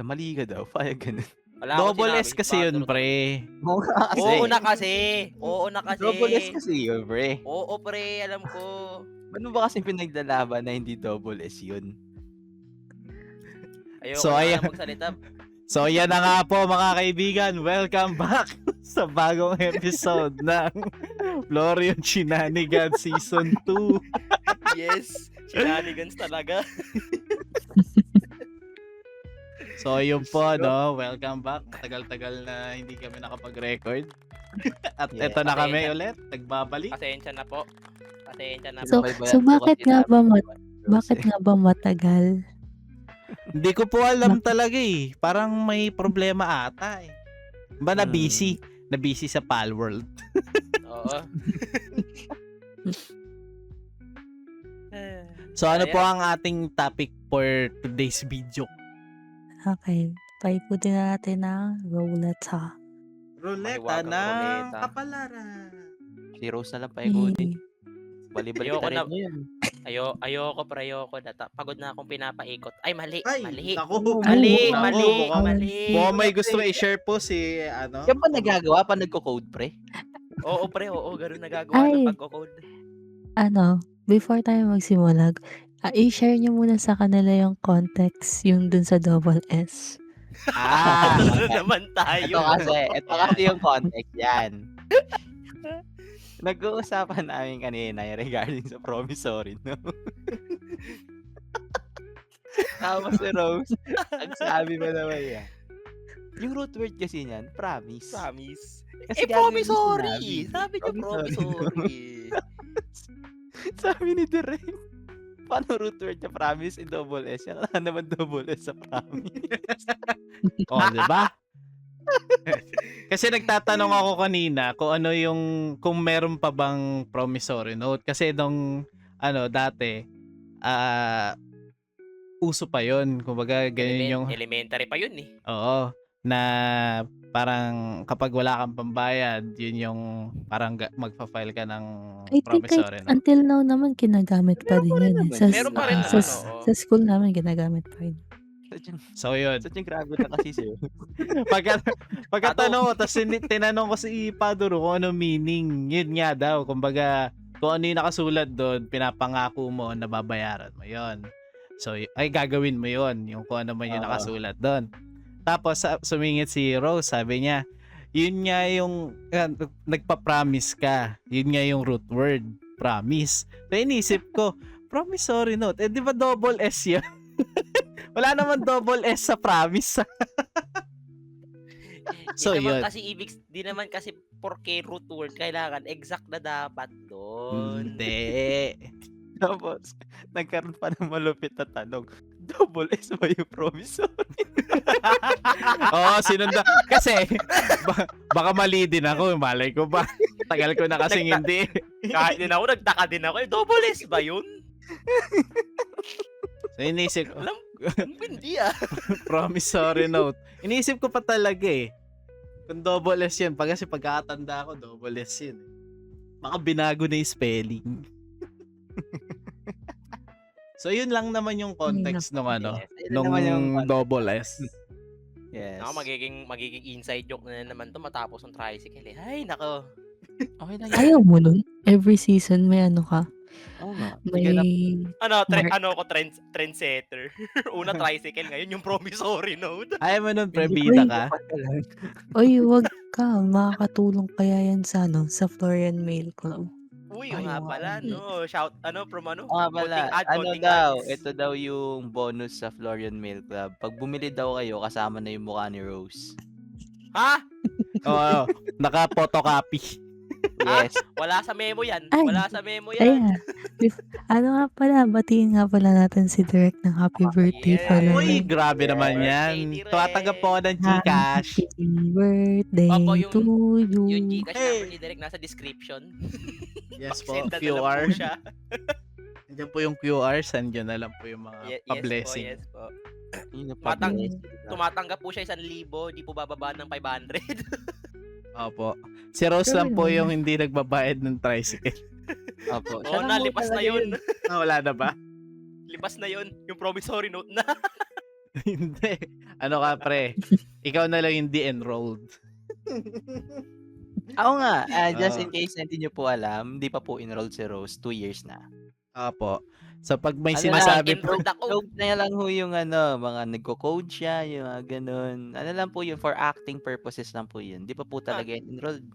Mali ka daw, payag ganun. Wala akong Double sinabi. S kasi Baka yun, sunod. pre. Oo nga kasi. Oo na kasi. Oo na kasi. Double S kasi yun, pre. Oo, pre. Alam ko. Ba't mo ba kasi pinaglalaban na hindi double S yun? Ayoko So, na ayan. nga magsalita. So, yan na nga po mga kaibigan. Welcome back sa bagong episode ng Florian Shenanigans Season 2. Yes. Shenanigans talaga. So, yun po, no? Welcome back. Matagal-tagal na hindi kami nakapag-record. At Yeah. eto na kami Pasensya. ulit. Nagbabalik. Pasensya na po. Pasensya na So, po. so bakit nga ba matagal? Hindi ko po alam talaga eh. Parang may problema ata eh. Ba na busy? Na busy sa Palworld. Oo. So ano po Ayan. ang ating topic for today's video? Okay. Paikutin na natin ng roulette ha. Ruleta Mahiwagang ng ruleta. kapalaran. Si Rose na lang paikutin. Yay. Bali-balik Ayoko na rin na- niya yan. Ayoko, pre. Ayoko na. Pagod na akong pinapaikot. Ay, mali. Mali. naku. Mali. Naku, Mali. mukhang- Mali. Mukhang may gusto i-share po si ano. Yan ba nagagawa pa nagko-code, pre? Oo, pre. Oo, ganun nagagawa ng Ay. pagkocode. Ano, before tayo magsimula, i-share nyo muna sa kanila yung context, yung dun sa double S. Ano naman tayo? Ito kasi yung context yan. Nag-uusapan namin kanina yung regarding sa promissory, no? Tapos si Rose, ang sabi mo naman yan. Yung root word kasi niyan, promise. Promise. Kasi Promissory. gagawin Sabi niyo promissory. Sabi ni Direk, paano root word niya promise in double S? Yan wala naman double S sa promise. Oh, di ba? Kasi nagtatanong ako kanina kung ano yung kung meron pa bang promissory note kasi nung ano dati uso pa yon kumbaga ganyan yung Elementary pa yun eh. oo na parang kapag wala kang pambayad yun yung parang magfa-file ka ng I think promissory note. until now naman ginagamit pa din yun. Meron pa rin Sa, naman, oo. sa school namin ginagamit pa rin. So yun. Grabe na kasi siya. Pagkatanong ko, tapos tinanong ko si Paduro kung ano meaning. Yun nga daw, kumbaga, kung ano yung nakasulat doon, pinapangako mo na babayaran mo yon. So, ay gagawin mo yon yung kung ano man yung nakasulat doon. Tapos, sumingit si Rose, sabi niya, yun nga yung, nagpa-promise ka. Yun nga yung root word, promise. So, inisip ko, promissory note, di ba double S yun? Wala naman double S sa promise. So, di naman yun. kasi di naman kasi porke root word kailangan exact na dapat doon. Hindi. Tapos, nagkaroon pa ng malupit na tanong, double S ba yung promissory? Oo, sinunda. Kasi, baka mali din ako. Malay ko ba? Tagal ko na kasing hindi. Kahit din ako, nagtaka din ako. Double S ba yun? So, inisip ko, Alam, hindi ah. promissory note. Inisip ko pa talaga eh. Kung double S yun. Kasi pagkakatanda ko, double S yun. Baka binago na yung spelling. So, yun lang naman yung context nung ano, Yes, nung naman yung double S. Yes. Ako, magiging inside joke na naman to matapos ng tricycle eh. Ay, nako. Okay na Ayaw mo nun? Every season may ano ka? Oo nga. May... Trendsetter. Una tricycle, ngayon yung promissory note. Ayaw mo nun, prebida ka? Oy, wag ka. Makakatulong kaya yan sa, sa Florian Mail Club. Uy, Ay, nga oo pala, nga. no? Shout, from ano? Oo nga pala, Counting ads. ito daw yung bonus sa Florian Mail Club. Pag bumili daw kayo, kasama na yung mukha ni Rose. Ha? Oo, naka-photocopy. Yes. Wala sa memo yan. Ay. Wala sa memo yan. Ayan. Ano nga pala, batiin nga pala natin si Direk ng happy birthday yeah. pala. Uy, grabe naman Birthday, yan. Direk. Tumatanggap po ako ng Gcash. Happy birthday Opo, to you. Yung Gcash Hey. number ni Derek nasa description. Yes po, Send na lang QR. po siya. Nandiyan po yung QR, sandyan na lang po yung mga Yes pa-blessing. po, yes po. Yun yung Matang- pag- Tumatanggap po siya 1,000, di po bababa ng 500. Opo. Si Rose lang po yung hindi nagbabayad ng tricycle. Opo. Oo na, lipas na yun. Wala na ba? Lipas na yun. Yung promissory note na. Hindi. Ano ka, pre? Ikaw na lang hindi enrolled. Ako nga, just Oo. in case hindi nyo po alam, hindi pa po enrolled si Rose, 2 years na. Opo. So, pag may Ano sinasabi po, enrolled ako. Rogue na lang ho yung mga nagko-code siya, yung mga ganun. Ano lang po yun, for acting purposes lang po yun. Di pa po talaga enrolled.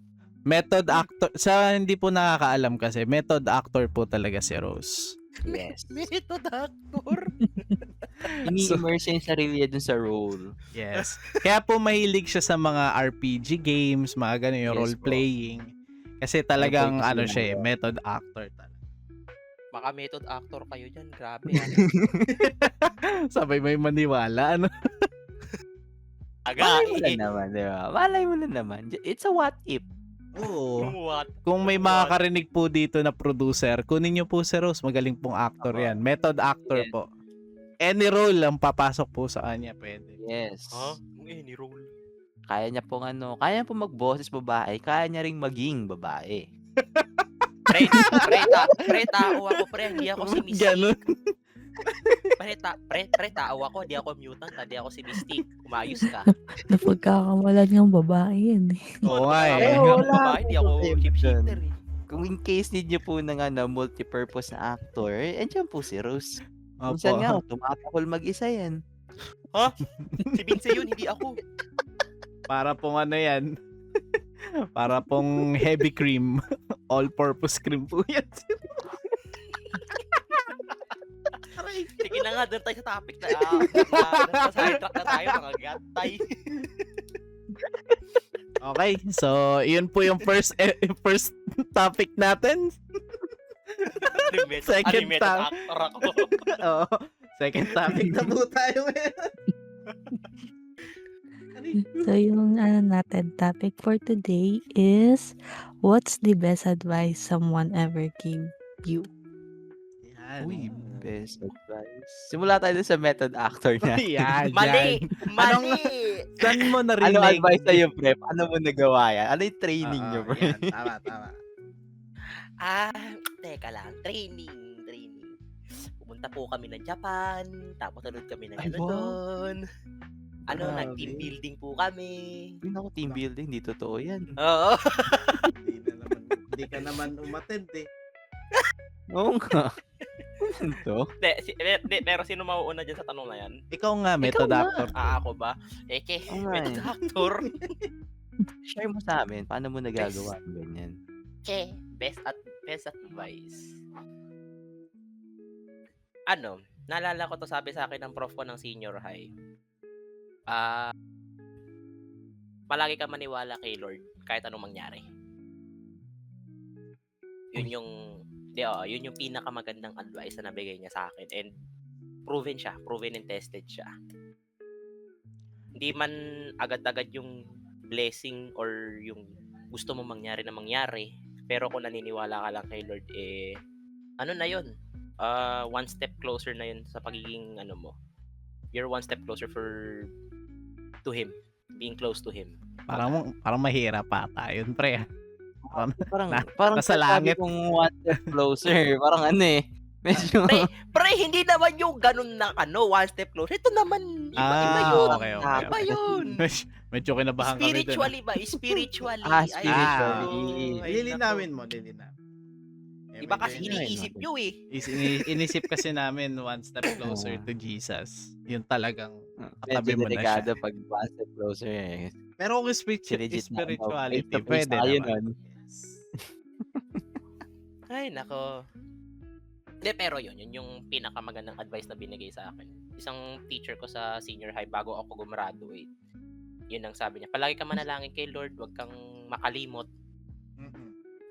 method actor, sa hindi po nakakaalam kasi, method actor po talaga si Rose. Yes. Method actor. Ini-immerse yung sarili niya dun sa role. Yes. Kaya po mahilig siya sa mga RPG games, mga ganun, yung Yes po. role-playing. Kasi talagang, Ano po yung ano gusto siya, niya? method actor talaga. Baka method actor kayo dyan. Grabe. Sabay may maniwala, ano? Malay mo Aga. lang naman, di ba? Malay mo lang naman. It's a what if. Oo. What? Kung may makakarinig po dito na producer, kunin niyo po si Rose, magaling pong actor Opo. yan. Method actor Yes. po. Any role ang papasok po sa kanya, pwede. Yes. Ha? Any role. Kaya niya pong kaya niya pong magboses babae, kaya niya ring maging babae. Pre, tao ako, pre. Hindi ako si Mystique. Ganun. Pre, tao ako. Hindi ako mutant. Hindi ako si Mystique. Umayos ka. Napagkakamalan yung babae yan eh. Oo nga Eh, eh. wala Hindi ako po ship-shifter eh. Kung in case need niyo po ng multi-purpose na actor, andiyan po si Rose. Opo. Minsan nga, tumatakol mag-isa yan. Si Vince yun, hindi ako. Para pong ano yan. Para pong heavy cream. All-purpose cream po yan. Sige na nga, doon tayo sa topic na. Sa sidetrack na tayo, mga gatay. Okay, so yun po yung first topic natin. Second Animated time. actor ako. Oo. Second topic na po tayo ngayon. So yung natin topic for today is what's the best advice someone ever gave you? Yan. Uy, best advice. Simula tayo dun sa method actor na. Yan. Mali! Mali! Saan mo narinig? Ano advice sa'yo, pre? Paano mo nagawa yan? Ano yung training Oo, niyo, pre? yan. Tama. Teka lang. Training. Pumunta po kami ng Japan. Tapos nanood kami ng Ay, ano wow. doon. Grabe. Nag-team building po kami. Hindi ako team building, di totoo yan. Oo. Hindi ka naman umattend eh. Oo nga. Ano to? Pero sino mauuna dyan sa tanong na yan? Ikaw nga, method nga. actor. Ako ba? Oo nga Method eh. actor. Share mo sa amin, paano mo nagagawa ng ganyan? Best advice. Naalala ko to, sabi sa akin ng prof ko ng senior high. Palagi ka maniwala kay Lord kahit anong mangyari. Yun yung pinakamagandang advice na nabigay niya sa akin, and proven and tested siya. Hindi man agad-agad yung blessing or yung gusto mo mangyari na mangyari, pero kung naniniwala ka lang kay Lord, ano na yun? One step closer na yun sa pagiging mo. You're one step closer to Him, being close to Him. Parang mahirap pa tayo, pre. Parang nasa sabi langit. kong one step closer. Parang medyo... Pre, hindi naman yung ganun na one step closer. Ito naman, iba yun. Okay. Iba yun. Medyo kinabahan kami dun. Spiritually. Spiritually. Lilinawin mo. Iba kasi medyo iniisip nyo eh. Inisip kasi namin one step closer to Jesus. Yun talagang katabi Medyo mo na siya. delikado pag one step closer eh. Pero kung Legit na, spirituality, face to face pwede tayo naman. nun. Ay, nako. Hindi, pero yun yung pinakamagandang advice na binigay sa akin. Isang teacher ko sa senior high bago ako gumraduate. Yun ang sabi niya. Palagi ka manalangin kay Lord, wag kang makalimot.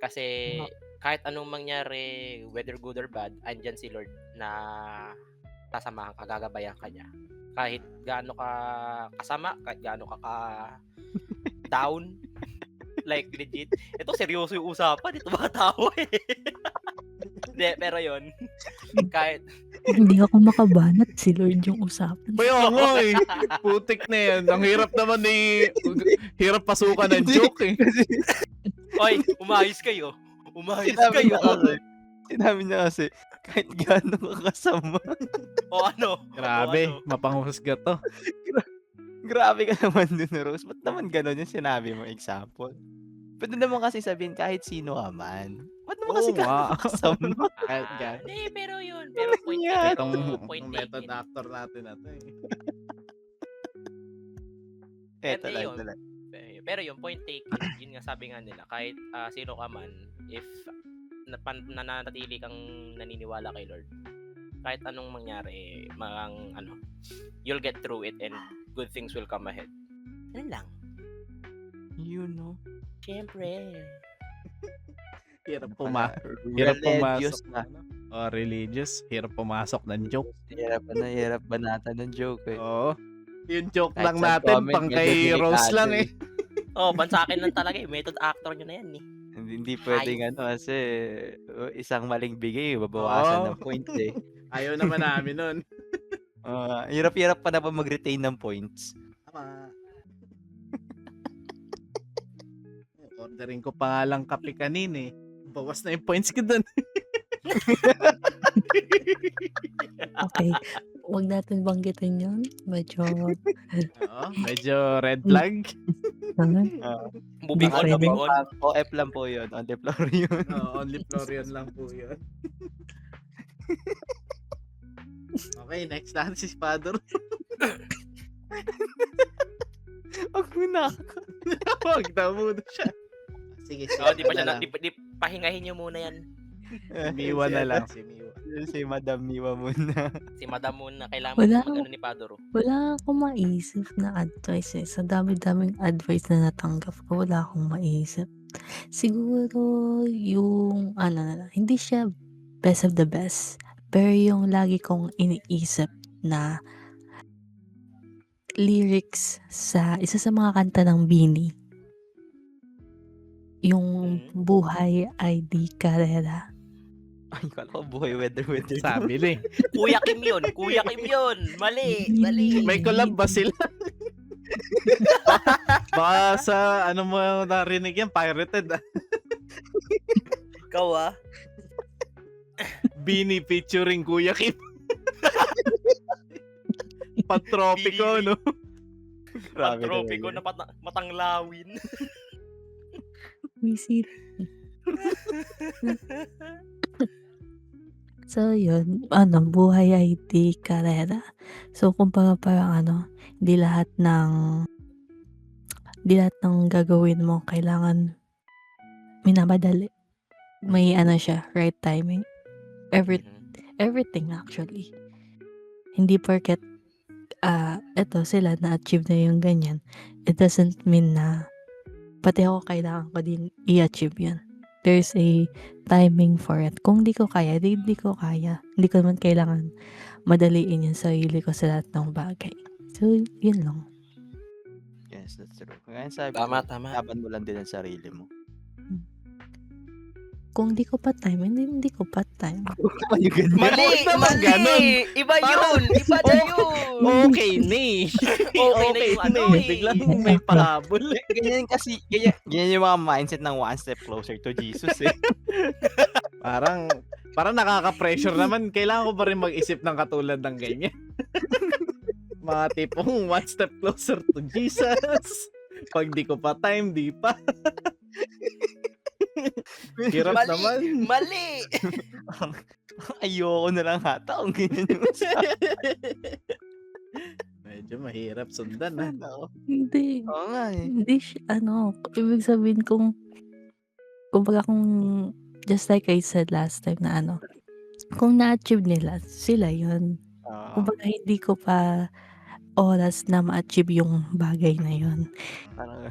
Kasi kahit anong mangyari, whether good or bad, andyan si Lord na sasamahan ka, gagabayan ka niya. Kahit gaano ka kasama, kahit gaano ka down, like legit. Ito seryoso yung usapan, ito mga tao eh. Hindi, pero yun, kahit Hindi ako makabanat, si Lord yung usapan. Kaya nga eh. Putik na yan. Ang hirap naman hirap pasukan ng joke eh. oy, umayos kayo. Sinabi niya kasi, Kahit gaano ka kasama. O ano? Grabe, O ano? mapanghusga to. Grabe ka naman dun, Rose. Ba't naman gano'n yung sinabi mo example? Puwede naman kasi sabihin kahit sino ka man. Ba't naman kasi Oo gaano nga. ka kasama? Kahit gan. Hindi, pero yun. Pero Walang point, yan. pero Itong point method taken. actor natin na to eh. Eto Hindi lang, yun. ito lang. Pero yung point taken, yun nga sabi nga nila, kahit sino ka man, if nananatili kang naniniwala kay Lord, kahit anong mangyari, you'll get through it and good things will come ahead. Yan lang. Yun, no? Siyempre. Hirap Pala, Hirap religious pumasok. na. Oh, religious. Hirap pumasok ng joke. Hirap banatan ng joke eh. Oo. Yung joke Kahit lang sa natin, comment, pang medyo kay Rose delikado lang eh. Oh, pansakin lang talaga eh. Method actor nyo na yan eh. Hindi pwedeng Hayop. ano kasi isang maling bigay, babawasan Oo. ng points eh. Ayaw naman namin nun. Hirap-hirap pa na ba mag-retain ng points? Tama. Ordering ko pa nga lang kape kanina eh. Bawas na yung points ko dun. Okay. Huwag natin banggitin yun. Medyo, Oo, medyo red flag. Moving on, Pwede. moving on. OF lang po yun, on the floor yun. Oo, only Florian lang po yun. Okay, next natin si Spador. Huwag mo na ako. Huwag daw muna siya. Sige, Oh, di pa siya di pahingahin niyo muna yan. Miwa na lang. Si Miwa. Si Madam Miwa muna. Si Madam muna kailangan Wala. mag-ano ni Padoro. wala akong maisip na advice eh. Sa dami-daming advice na natanggap ko, wala akong maisip. Siguro yung, hindi siya best of the best. Pero yung lagi kong iniisip na lyrics sa isa sa mga kanta ng Bini. Yung buhay ay di karera. Ay, kala ko buhay weather. Sabi na eh. Kuya Kim yun. Kuya Kim yun. Mali. Mali. May collab ba sila? Baka sa ano mo narinig yan, pirated ah. Ikaw ah. Bini featuring Kuya Kim. Patropiko, no? Grabe Pantropiko talaga. na matanglawin. Visit. So, yun. Buhay ay di karera. So, kumbaga parang hindi lahat ng gagawin mo kailangan minamadali. May siya, right timing. Everything actually. Hindi porket eto sila na-achieve na yung ganyan. It doesn't mean na pati ako kailangan ko din i-achieve yun. There's a timing for it. Kung di ko kaya, di ko kaya. Hindi ko naman kailangan madaliin yung sarili ko sa lahat ng bagay. So, yun lang. Yes, that's true. Kaya sabi Tama, ko, tama. laban mo lang din ang sarili mo. Kung di ko pa time, hindi ko pa time. Ay, ganyan. Mali. Huwag naman Mali. ganun. Iba yun. Iba na yun. Okay ni. Okay na yung ano eh. Biglang may pahabol eh. Ganyan kasi, ganyan yung mga mindset ng one step closer to Jesus eh. Parang nakaka-pressure naman. Kailangan ko pa rin mag-isip ng katulad ng ganyan. Mga tipong one step closer to Jesus. Pag di ko pa time, di pa. Hirap Mali. naman. Mali. Ayoko na lang hata kung ganyan yung Medyo mahirap sundan ah. Ako. Hindi. Oo nga eh. Hindi siya, ibig sabihin kumbaga kung, just like I said last time na kung na-achieve nila, sila yun. Kumbaga hindi ko pa oras na ma-achieve yung bagay na yun. Parang,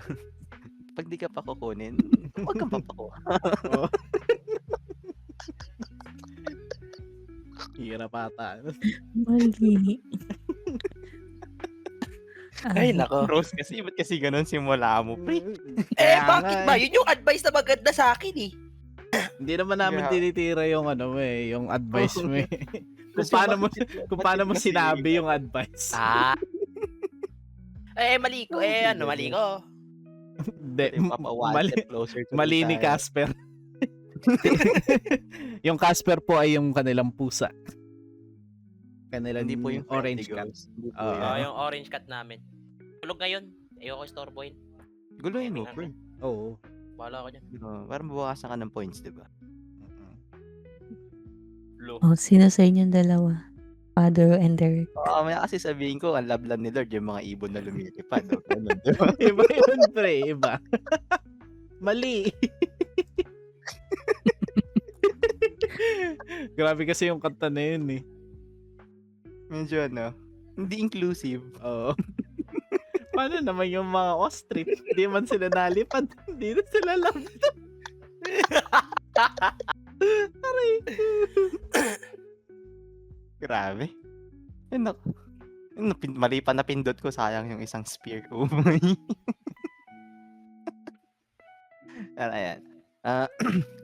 pag di ka pa kukunin, huwag kang papakuha. Oo. Hirap ata. Mali. Ay, nako. Rose kasi, ba't kasi ganun simula mo, pre? Bakit ba? Yun yung advice na maganda sa akin eh. Hindi naman namin Yeah. tinitira yung yung advice mo eh. Kung Kasi kung paano mo kasi- sinabi yung advice. Mali ko. Mali ko. Hindi. Papa one Mali, step closer to mali ni desire. Casper. Yung Casper po ay yung kanilang pusa. Kanilang Hindi po yung orange friendly cat. ghost. Hindi po Oo. yan. Yung orange cat namin. Tulog ngayon. Ayoko istorbohin. Guluhin mo, Timing bro. Oo. Bahala ko dyan. Parang mabawasan ka ng points, di ba? Mm-mm. Lo. Oh, sino sa inyong dalawa? Father and Derek. Oo, may kasi sabihin ko, ang love ni Lord, yung mga ibon na lumilipad. O, ganun, di ba? Iba yun, pre. Iba. Mali. Grabe kasi yung kanta na yun eh. Medyo hindi inclusive. Oo. Paano naman yung mga ostrich? Hindi man sila nalipad. Hindi na sila lang. Aray. Grabe. Yun ako. Mali pa napindot ko, sayang yung isang spear ko. Ayan.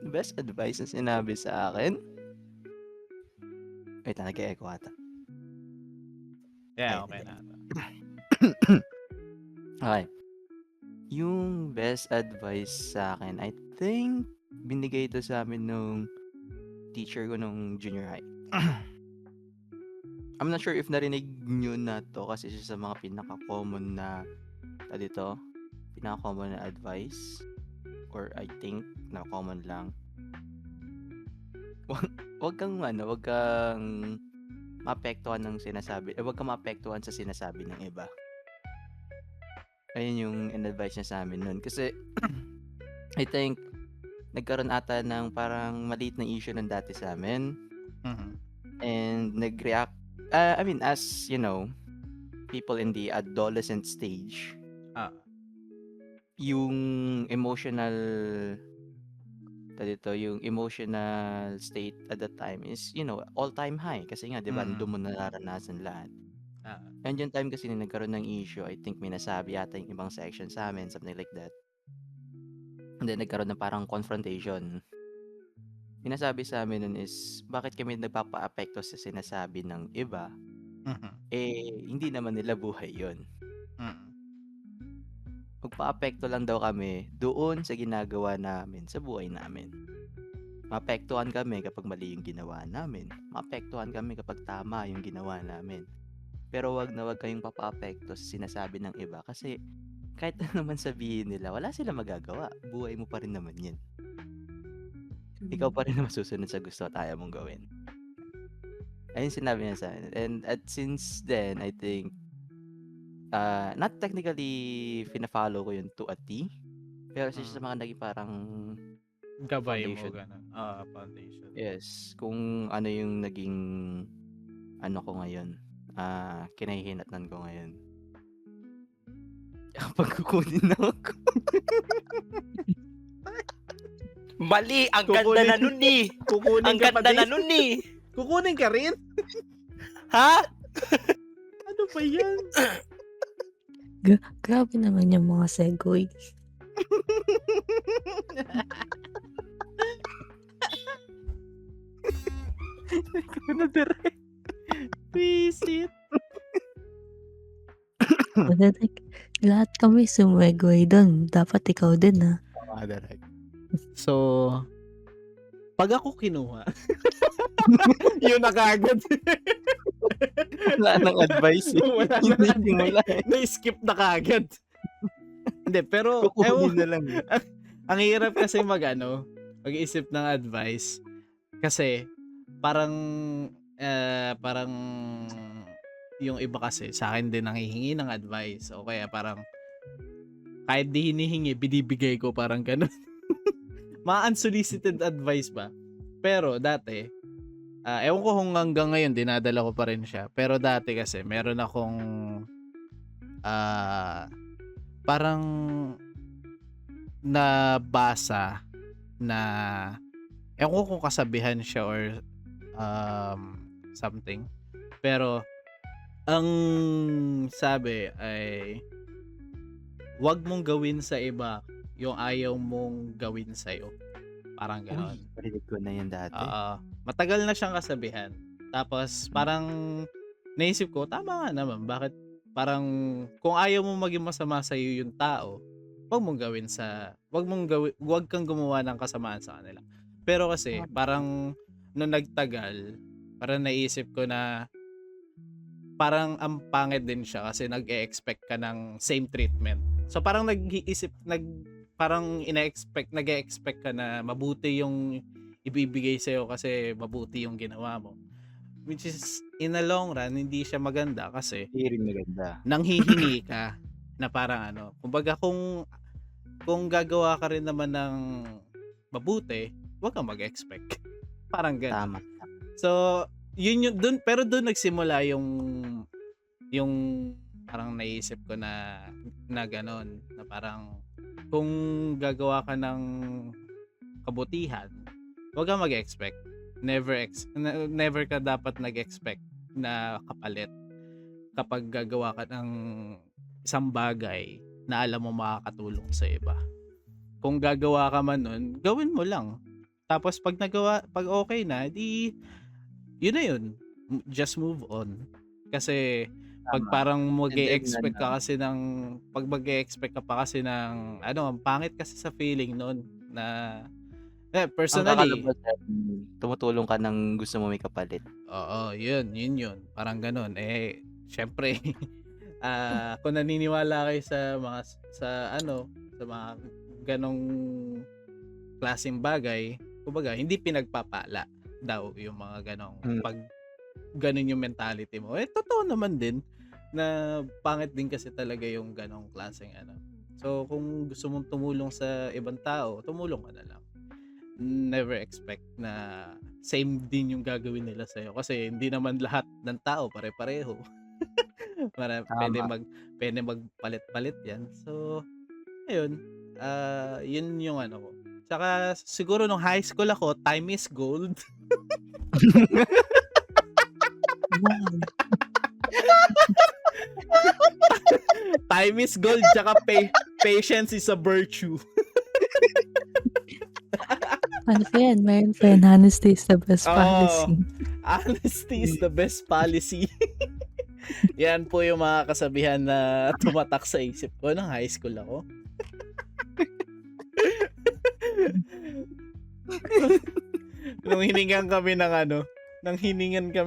Best advice na sinabi sa akin. Wait, nag-e-echo ata. Yeah, okay na. Okay. Yung best advice sa akin, I think, binigay ito sa amin nung teacher ko nung junior high. I'm not sure if narinig nyo na to kasi siya sa mga pinaka-common na pinaka-common na advice, or I think na common lang. Wag kang maapektuhan ng sinasabi, wag kang maapektuhan sa sinasabi ng iba. Ayun yung in-advise niya sa amin nun. Kasi, I think, nagkaroon ata ng parang maliit na issue ng dati sa amin. Mhm. And nag-react, as, people in the adolescent stage, Ah. yung emotional state at that time is, all-time high. Kasi nga, di ba, doon mo nararanasan lahat. Ah. And yung time kasi na nagkaroon ng issue, I think may nasabi yata yung ibang section sa amin, something like that. And then nagkaroon ng parang confrontation. Sinasabi sa amin nun is, bakit kami nagpapa-apekto sa sinasabi ng iba? Mhm. Hindi naman nila buhay yon. Mhm. Magpa-apekto lang daw kami doon sa ginagawa namin, sa buhay namin. Maapektuhan kami kapag mali yung ginawa namin. Maapektuhan kami kapag tama yung ginawa namin. Pero wag na wag kayong papa-apekto sa sinasabi ng iba kasi kahit ano naman sabihin nila, wala silang magagawa. Buhay mo pa rin naman yan. Ikaw pa rin na masusunod sa gusto at ayaw mong gawin. Ayun sinabi niya sa akin. And since then, I think, not technically fina-follow ko yun to a T, pero siya sa mga naging parang Gabay mo, foundation. gano'n. Foundation. Yes, kung ano yung naging ko ngayon, kinahihinatnan ko ngayon. Pagkukunin na ako. Mali! Ang ganda Kukunin- na nun eh! Kukunin Ang ka pa ganda din? na nun eh! Kukunin ka rin? Ha? Ano ba yan? Grabe naman yung mga segue. Ano direct? Visit. Like, lahat kami sumegway doon. Dapat ikaw din, ha? Direct. So, pag ako kinuha, yun na kagad. Wala nang advice eh. Wala Hindi nang simula eh. Na-skip na kagad. Hindi, pero, Kukunin na lang. ang hirap kasi mag-isip ng advice. Kasi, parang yung iba kasi sa akin din nanghihingi ng advice. O kaya parang, kahit di hinihingi, binibigay ko parang ganun. Mga unsolicited advice ba? Pero dati, ewan ko kung hanggang ngayon, dinadala ko pa rin siya. Pero dati kasi, meron akong parang nabasa na ewan ko kung kasabihan siya or something. Pero ang sabi ay wag mong gawin sa iba yung ayaw mong gawin sa'yo. Parang gano'n. Uy, parinig ko na yan dati. Matagal na siyang kasabihan. Tapos parang naisip ko, tama nga naman. Bakit parang kung ayaw mo maging masama sa iyo yung tao, wag kang gumawa ng kasamaan sa kanila. Pero kasi parang nung nagtagal, parang naisip ko na parang ang pangit din siya kasi nag-e-expect ka ng same treatment. So parang nag-e-expect ka na mabuti yung ibibigay sa'yo kasi mabuti yung ginawa mo. Which is, in the long run, hindi siya maganda kasi Hindi rin maganda. nanghihingi ka na parang kumbaga kung gagawa ka rin naman ng mabuti, huwag kang mag-expect. Parang ganun. Tama. So, yun yung dun, pero doon nagsimula yung parang naisip ko na gano'n, na parang kung gagawa ka ng kabutihan, huwag kang mag-expect. Never ka dapat nag-expect na kapalit kapag gagawa ka ng isang bagay na alam mo makakatulong sa iba. Kung gagawa ka man nun, gawin mo lang. Tapos pag okay na, di yun na yun. Just move on. Kasi pag Tama. parang And then, mag-e-expect ka kasi ng pag mag-e-expect ka pa kasi ng ang pangit kasi sa feeling nun na ang personally, kakalabasan, tumutulong ka ng gusto mo may kapalit. oo, yun. Parang ganun. Syempre, kung naniniwala kayo sa mga ganong klaseng bagay, kumbaga, hindi pinagpapala daw yung mga ganong, pag ganon yung mentality mo. Totoo naman din na pangit din kasi talaga yung ganong klaseng So, kung gusto mong tumulong sa ibang tao, tumulong ka na lang. Never expect na same din yung gagawin nila sa'yo kasi hindi naman lahat ng tao pare-pareho. Pwede magpalit-palit yan. So, ayun. Yun yung ko. Tsaka siguro nung high school ako, time is gold. Wow. Time is gold, tsaka patience is a virtue. Ano pa yan? Meron pa yan. Honesty is the best Oo. policy. Honesty is the best policy. Yan po yung mga kasabihan na tumatak sa isip ko nung high school ako. Nung hiningan kami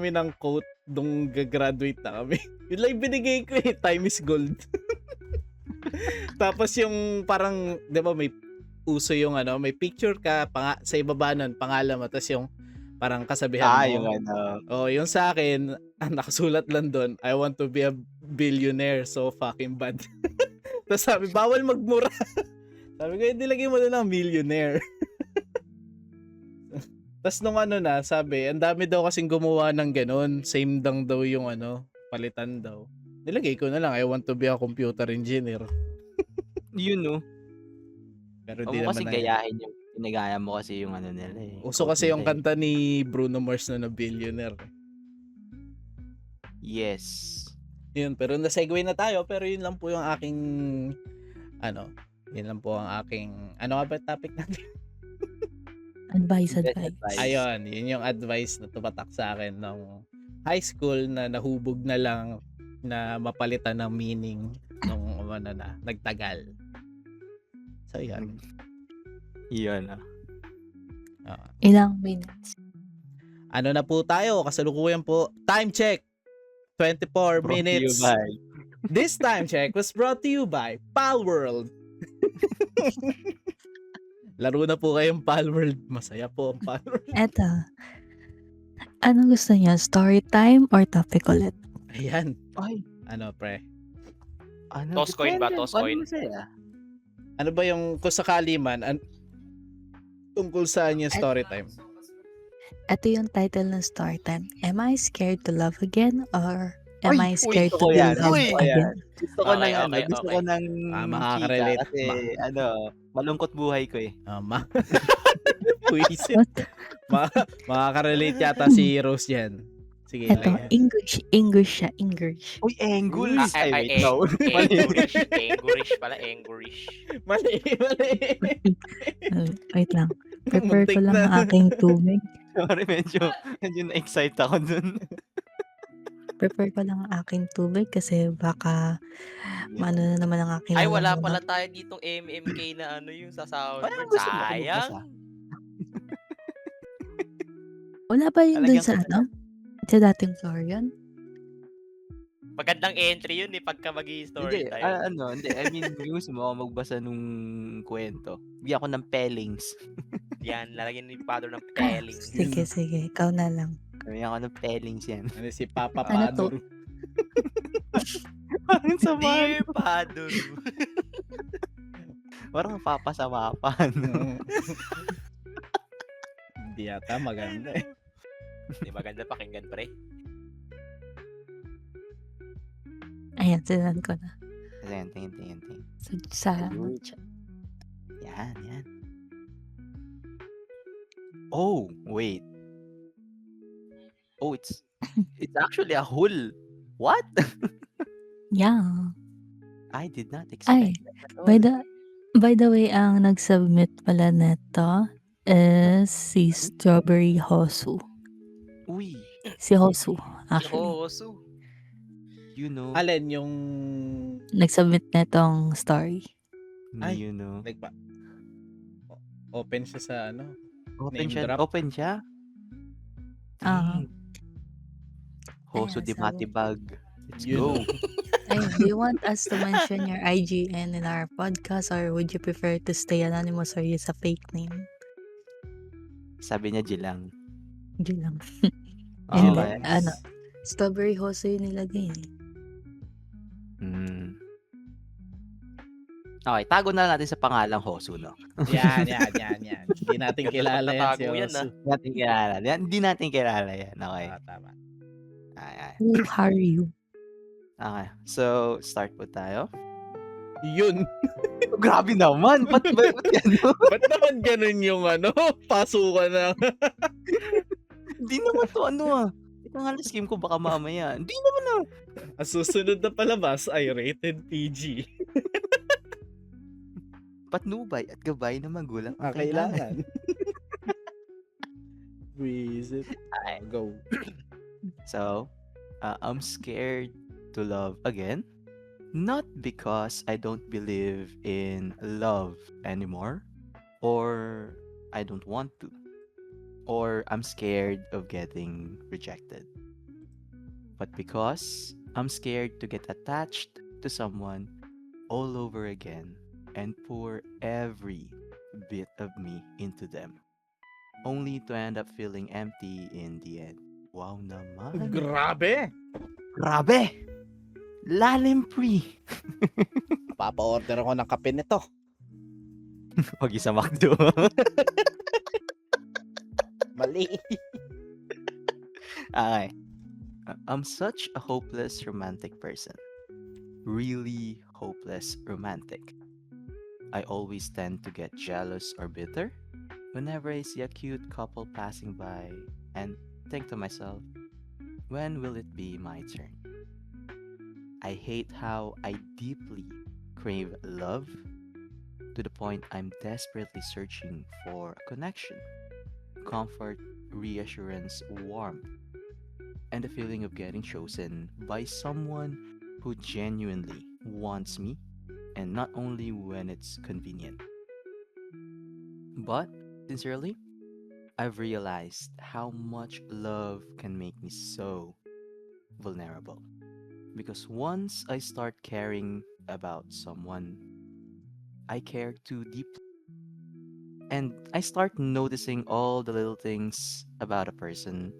ng quote nung gagraduate na kami. Yun lang binigay ko time is gold. Tapos yung parang, di ba may uso yung may picture ka, sa ibaba nun, pangalan mo, tapos yung parang kasabihan mo. Yung yung sa akin, nakasulat lang doon, I want to be a billionaire, so fucking bad. Tapos sabi, bawal magmura. Sabi ko, hindi lagay mo na lang millionaire. Tapos nung sabi, ang dami daw kasing gumawa ng ganun, same lang daw yung palitan daw. Nilagay ko na lang, I want to be a computer engineer. Yun, no? Pero Huwag di mo naman kasi na gayahin yung pinagaya mo kasi yung nila eh. uso kasi yung kanta ni Bruno Mars na billionaire. Yes. Yun, pero na-segue na tayo, pero yun lang po yung aking yun lang po ang aking nga ba topic natin? Advice. Ayun, yun yung advice na tumatak sa akin nung high school na nahubog na lang na mapalitan ng meaning nung nagtagal. So, yan. Yun, Ilang minutes? Na po tayo? Kasalukuyan po. Time check! 24 minutes. This time check was brought to you by Palworld. Laro na po kayong Palworld. Masaya po ang Palworld. Eto. Anong gusto niya? Story time or topic ulit? Ayan. Ay. Pre? Toss coin ba? Toss coin? Ano ba yung kung sakali man tungkol saan yung story time? Ito yung title ng story time. Am I scared to love again or am I scared to gusto ko be yan. loved again? Gusto ko Okay, ng okay, gusto okay. ko ng Makaka-relate. chika kasi malungkot buhay ko eh. Puisit. Makaka-relate yata si Rose yan. Sige. Ito, English siya. English. Uy, English! Ay, no. English pala, English. Mali. Wait lang. Prepare ko Muntik lang na. ang aking tubig. Sorry, medyo na-excite ako dun. Prepare ko lang ang aking tubig kasi baka maano na naman ang aking Ay, wala lalamunan. pala tayo ditong MMK na yung sa Parang soundboard. gusto mo Sayang. magbasa. Wala ba yun dun Lalagyan ko sa na lang. sa dating floor yun? Magandang entry yun pagka magi-story Hindi, tayo. hindi. I mean, gusto mo ako magbasa nung kwento. Bigyan ko ng pellings. Yan, lalagyan ni Father ng Ah, telling. sige, sige. Ikaw na lang. Bigyan ko ng pellings yan. Ano si Papa Ano to? Paduro. Parang sama. Dear Father. Parang papasama pa. No? Hindi yata maganda eh. Di maganda pakinggan, pre. Ayan, sinan ko na. Ayan, tingin. Sa Ayun. Yan. Oh, wait. Oh, it's actually a hull. What? yeah. I did not Ay, expect that at all. by the way, ang nag-submit pala neto is si Strawberry Hosu. Uy, Si Hosu, actually. Hosu. you know, Alin yung Nag-submit netong story. Ay. you know. nagpa open siya sa ano? Open name siya. drop? Open siya. Ah. Dang. Hoso Ayan, di sabi- matibag. Let's You go. know. Ay, do you want us to mention your IGN in our podcast or would you prefer to stay anonymous or use a fake name? Sabi niya Jilang. Hindi lang. Oo, Hindi, kaya- ano, Strawberry Hosu yung nilagay eh. Okay, tago na natin sa pangalang Hosu, no? Yan. Hindi natin kilala yan si Pagtatago yan, Osu. Hindi natin kilala. Hindi natin kilala yan. Okay. Tama. Ay. Who are you? Okay. So, start po tayo. Yun. Grabe naman. Ba't yan? Ba't naman ganun yung pasukan na? Hindi naman to Ito nga last game ko baka mamaya. Hindi naman Ang susunod na palabas ay rated PG. patnubay at gabay ng magulang. Kailangan. Visit. Ay. Go. So, I'm scared to love again. Not because I don't believe in love anymore, or I don't want to, or I'm scared of getting rejected, but because I'm scared to get attached to someone all over again and pour every bit of me into them, only to end up feeling empty in the end. Wow naman. Grabe. Grabe! Lalim pre! Papa-order ako ng kape nito. Huwag isa McDo. Mali. Okay. I'm such a hopeless romantic person. Really hopeless romantic. I always tend to get jealous or bitter whenever I see a cute couple passing by and think to myself, when will it be my turn? I hate how I deeply crave love to the point I'm desperately searching for a connection, comfort, reassurance, warmth, and the feeling of getting chosen by someone who genuinely wants me, and not only when it's convenient. But, sincerely, I've realized how much love can make me so vulnerable. Because once I start caring about someone, I care too deeply. And I start noticing all the little things about a person,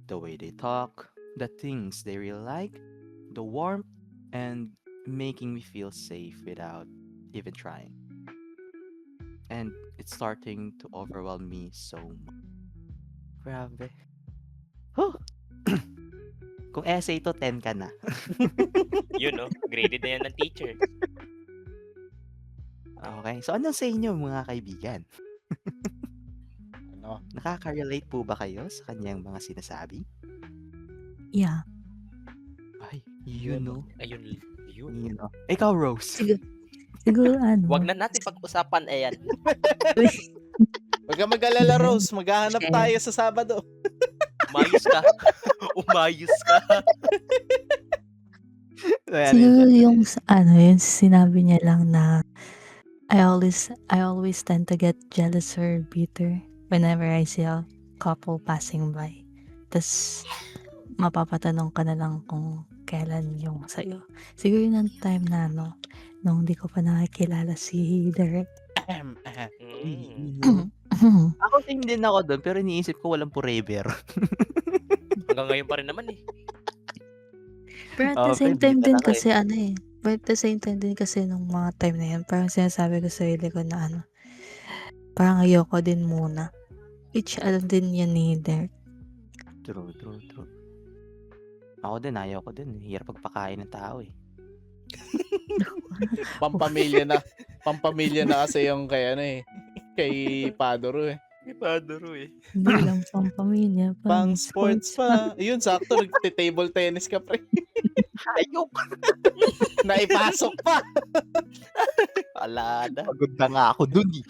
the way they talk, the things they really like, the warmth, and making me feel safe without even trying. And it's starting to overwhelm me so much. Grabe. Huh. Kung essay to, 10 ka na. Yun, no? Graded na yan ng teacher. Okay. So, anong sa inyo, mga kaibigan? Ano? Nakaka-relate po ba kayo sa kanyang mga sinasabi? Yeah. Ay, you know. Ayun. You know. Ikaw, Rose. Siguro Wag na natin pag-usapan ayan. Huwag ka mag-alala, Rose. Maghahanap tayo sa Sabado. Umayos ka. Umayos ka. Siguro yung yung sinabi niya lang na I always tend to get jealous or bitter whenever I see couple passing by. Tas mapapatanong ka na lang kung kailan yung sa'yo. Siguro yun ang time na nung di ko pa nakikilala si Derek. Mm. Ako same din ako doon, pero iniisip ko walang forever. Hanggang ngayon pa rin naman eh. Pero at Oo, the same pero time hindi din talaga kasi but at the same time din kasi nung mga time na yun, parang sinasabi ko sa sarili ko na parang ayoko din muna. Which alam din yan ni Derek. True. Ako din, ayaw ko din. Hirap pagpakain ng tao eh. Pampamilya na kasi yung kay Padoro eh. Padoro eh. Hindi lang pang pamilya, Pang sports pa. Yun, sakto, nagte-table tennis ka, pre. Hayop! Naipasok pa. Ala na. Pagod na nga ako dun eh.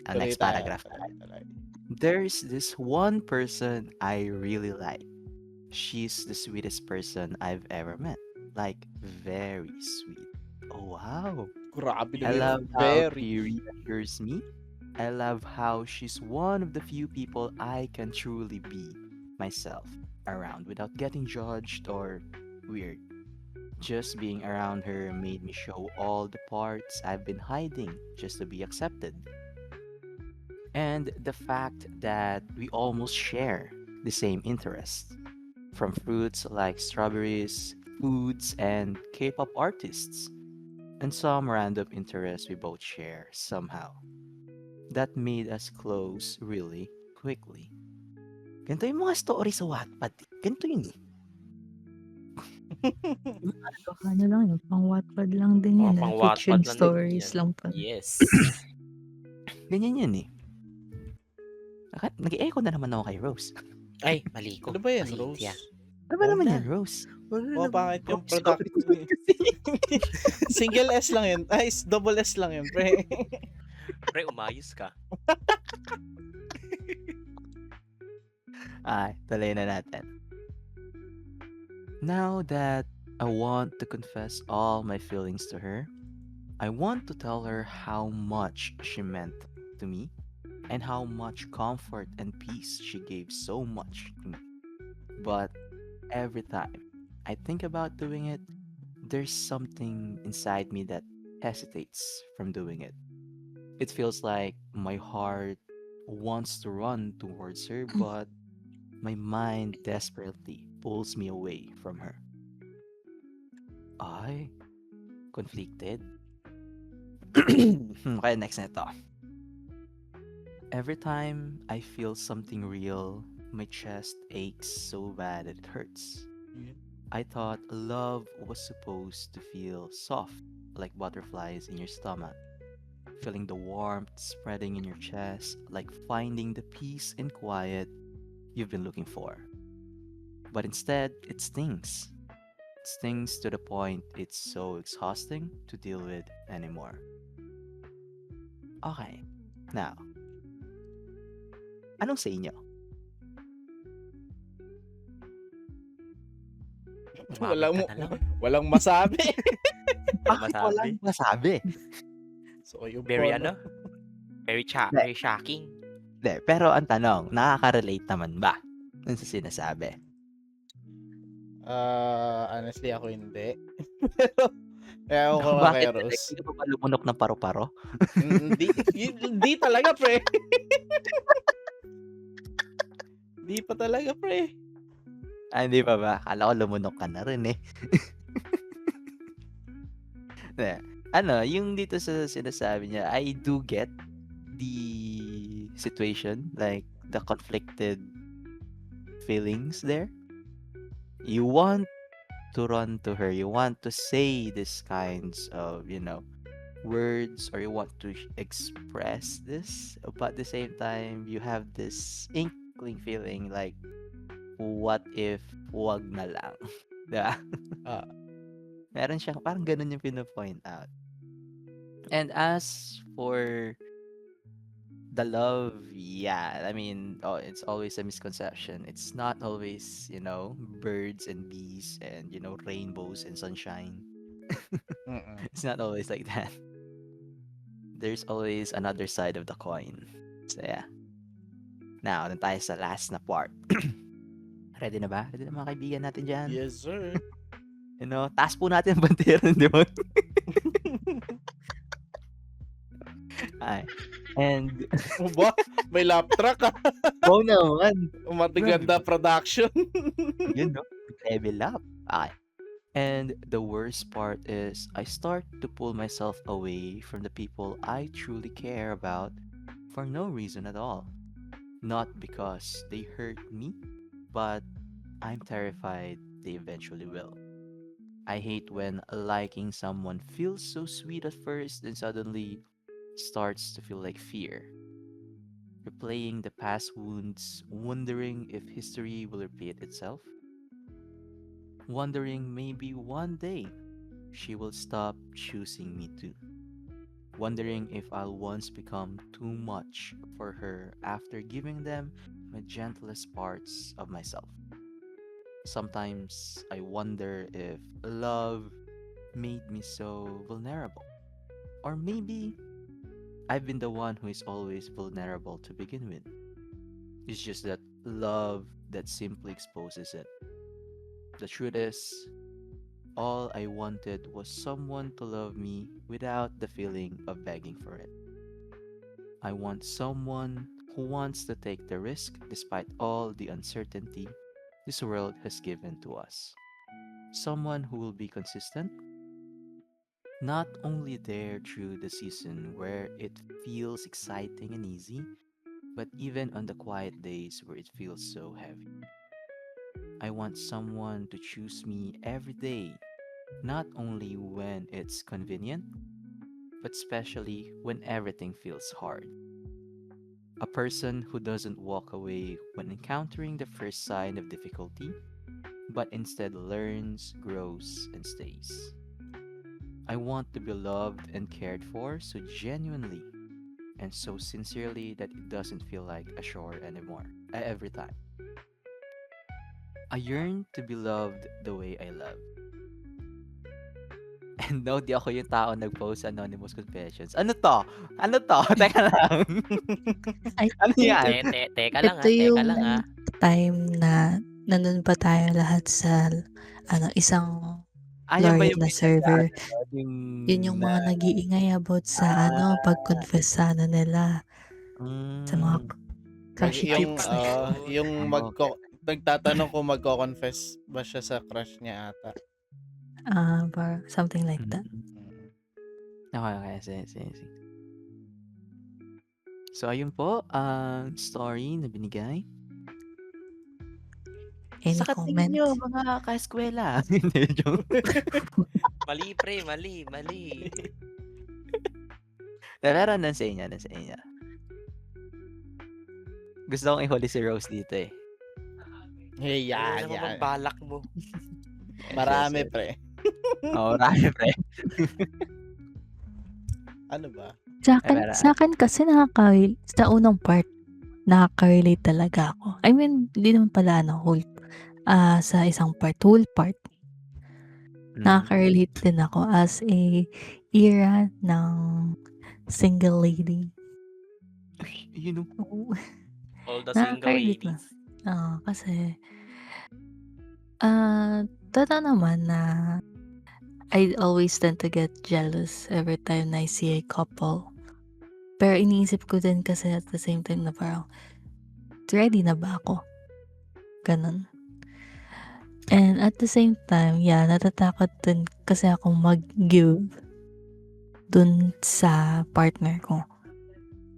Next Tuloy tayo, paragraph. tuloy. There's this one person I really like. She's the sweetest person I've ever met. Like, very sweet. Oh, wow. Grabe I naman. love how Very. she reassures me. I love how she's one of the few people I can truly be myself around without getting judged or weird. Just being around her made me show all the parts I've been hiding just to be accepted. And the fact that we almost share the same interests, from fruits like strawberries, foods, and K-pop artists, and some random interests we both share somehow. That made us close really quickly. Ganito yung mga story sa Wattpad. Ganito yun eh. Ano lang yun, pang Wattpad lang din yun. Pang Fiction Wattpad lang din stories yan. lang pa. Yes. Ganyan yun eh. Nag-echo na naman ako kay Rose. Ay, mali ko. Ano ba yan, Mali, Rose? tiya. Ano ba Oo naman na. yan, Rose? Oh, bakit yung Rose, product? sorry kasi. Single S lang yun. Ay, double S lang yun, pre. Pre, umayos ka. Tuloy na natin. Now that I want to confess all my feelings to her, I want to tell her how much she meant to me and how much comfort and peace she gave so much to me. But every time I think about doing it, there's something inside me that hesitates from doing it. It feels like my heart wants to run towards her, but my mind desperately pulls me away from her. Ay, conflicted. Okay, next na ito. Every time I feel something real, my chest aches so bad that it hurts. Yeah. I thought love was supposed to feel soft, like butterflies in your stomach, feeling the warmth spreading in your chest, like finding the peace and quiet you've been looking for. But instead, it stings. It stings to the point it's so exhausting to deal with anymore. Okay, now, anong sa inyo? Umabot ka na lang. Walang masabi. Bakit Masabi. walang masabi? So, yung Very porno. Very Hindi. very shocking. Hindi, pero ang tanong, nakaka-relate naman ba dun sa sinasabi? Honestly, ako hindi. Kaya ako kay Bakit? Rose. Hindi ka pa ba lumunok ng paru-paro? Hindi talaga, pre. Hindi pa talaga, pre. Hindi pa ba? Kala ko lumunok ka na rin eh. Hindi. Yung dito sa sinasabi niya, I do get the situation, like the conflicted feelings there. You want to run to her, you want to say these kinds of, words, or you want to express this, but at the same time, you have this inkling feeling like, what if wag na lang? Diba? Meron siya, parang ganun yung pino-point out. And as for the love, yeah, I mean, it's always a misconception. It's not always, birds and bees and, rainbows and sunshine. Mm-mm. It's not always like that. There's always another side of the coin. So yeah. Now, dun tayo sa last na part. Ready na ba? Ready na mga kaibigan natin dyan? Yes, sir. You know, taas po natin ang bandera ng demon. Ay. And, Ba? May lap track ah. wow naman. Umatiganda production. Yun, no? Level up. Okay. And the worst part is I start to pull myself away from the people I truly care about for no reason at all. Not because they hurt me, but I'm terrified they eventually will. I hate when liking someone feels so sweet at first and suddenly starts to feel like fear. Replaying the past wounds, wondering if history will repeat itself, wondering maybe one day she will stop choosing me too, wondering if I'll once become too much for her after giving them my gentlest parts of myself. Sometimes I wonder if love made me so vulnerable. Or maybe I've been the one who is always vulnerable to begin with. It's just that love that simply exposes it. The truth is, all I wanted was someone to love me without the feeling of begging for it. I want someone who wants to take the risk despite all the uncertainty this world has given to us. Someone who will be consistent, not only there through the season where it feels exciting and easy, but even on the quiet days where it feels so heavy. I want someone to choose me every day, not only when it's convenient, but especially when everything feels hard. A person who doesn't walk away when encountering the first sign of difficulty, but instead learns, grows, and stays. I want to be loved and cared for so genuinely and so sincerely that it doesn't feel like a chore anymore, every time. I yearn to be loved the way I love. And no, di ako yung tao nag-post Anonymous Confessions. Ano to? Ano to? Teka lang. I Ano think yan? Teka lang ito teka yung lang time na nandun pa tayo lahat sa isang Ayan ba Lord yung na may server. yung Yun yung na... mga nag-iingay about sa pag-confess sa nila. Sa mga Mm, crushy yung chicks na. yung okay. nagtatanong kung magko-confess ba siya sa crush niya ata. Something like that. Okay, okay. Sige. So, ayun po ang story na binigay. Any Sa tingin nyo, comments? mga ka-eskwela. Hindi, joke. Mali pre, mali. Pero nan sa inyo. Gusto kong ihuli si Rose dito eh. Hey, Ano naman balak mo? Marami pre. Oo, marami pre. Ano ba? Sa akin kasi sa unang part, nakaka-relate talaga ako. I mean, hindi naman pala sa isang part, whole part. Nakaka-relate din ako as a era ng single lady. Yun Oo. All the single Nakaka-relate ladies. kasi totoo naman na I always tend to get jealous every time na I see a couple. Pero iniisip ko din kasi at the same time na parang, ready na ba ako? Ganun. And at the same time, natatakot din kasi akong mag-give dun sa partner ko.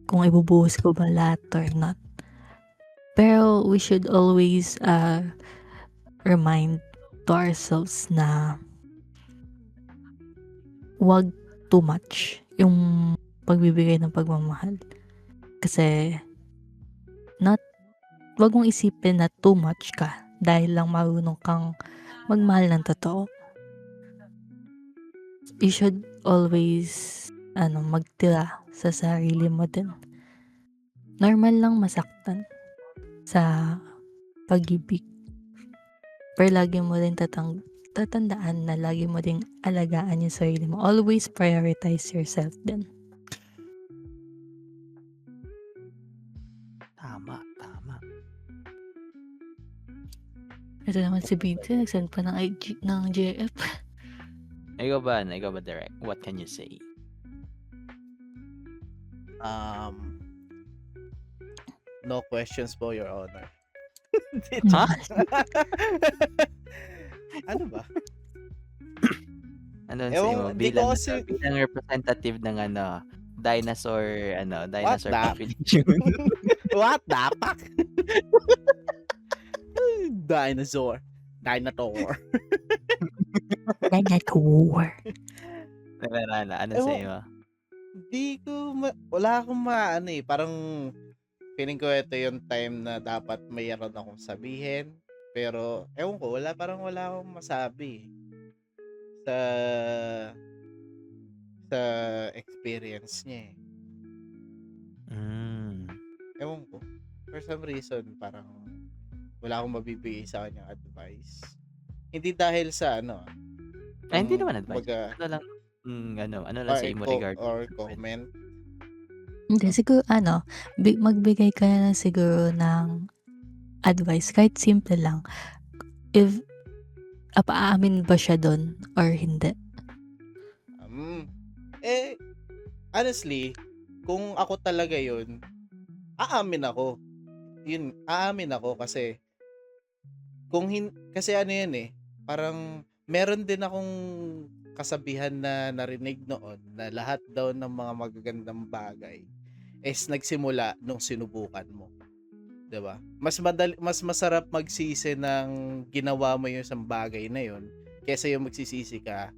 Kung ibubuhos ko ba lahat or not. Pero we should always remind to ourselves na wag too much yung pagbibigay ng pagmamahal. Kasi wag mong isipin na too much ka dahil lang marunong kang magmahal ng totoo. You should always magtira sa sarili mo din. Normal lang masaktan sa pag-ibig. Pero lagi mo din tatandaan na lagi mo ding alagaan yung sarili mo. Always prioritize yourself din. Ito naman si Vince, nag-send pa ng IG, ng JF. Ikaw ba, Derek? What can you say? No questions po, Your Honor. Ha? Ano ba? Ano sa Ewan mo ko, hindi ko kasi... bilang representative ng dinosaur the- population. What the fuck? Dinosaur. Dinosaur. Ano sa Ewan- iyo? Wala akong maano eh. Parang feeling ko ito yung time na dapat mayroon akong sabihin. Pero, ewan ko, parang wala akong masabi sa experience niya eh. Ewan ko. For some reason, parang wala akong mabibigay sa kanyang advice. Hindi dahil sa Hindi naman advice. kumbaga, Ano lang sa imo regard. or comment. Hindi, siguro magbigay ka na lang siguro ng advice, kahit simple lang. If, paamin ba siya doon or hindi? Honestly, kung ako talaga yun, aamin ako. Aamin ako kasi kasi ano yan eh, parang meron din akong kasabihan na narinig noon na lahat daw ng mga magagandang bagay is nagsimula nung sinubukan mo. 'Di ba? Mas masarap magsisi ng ginawa mo yung isang bagay na yun kaysa yung magsisisi ka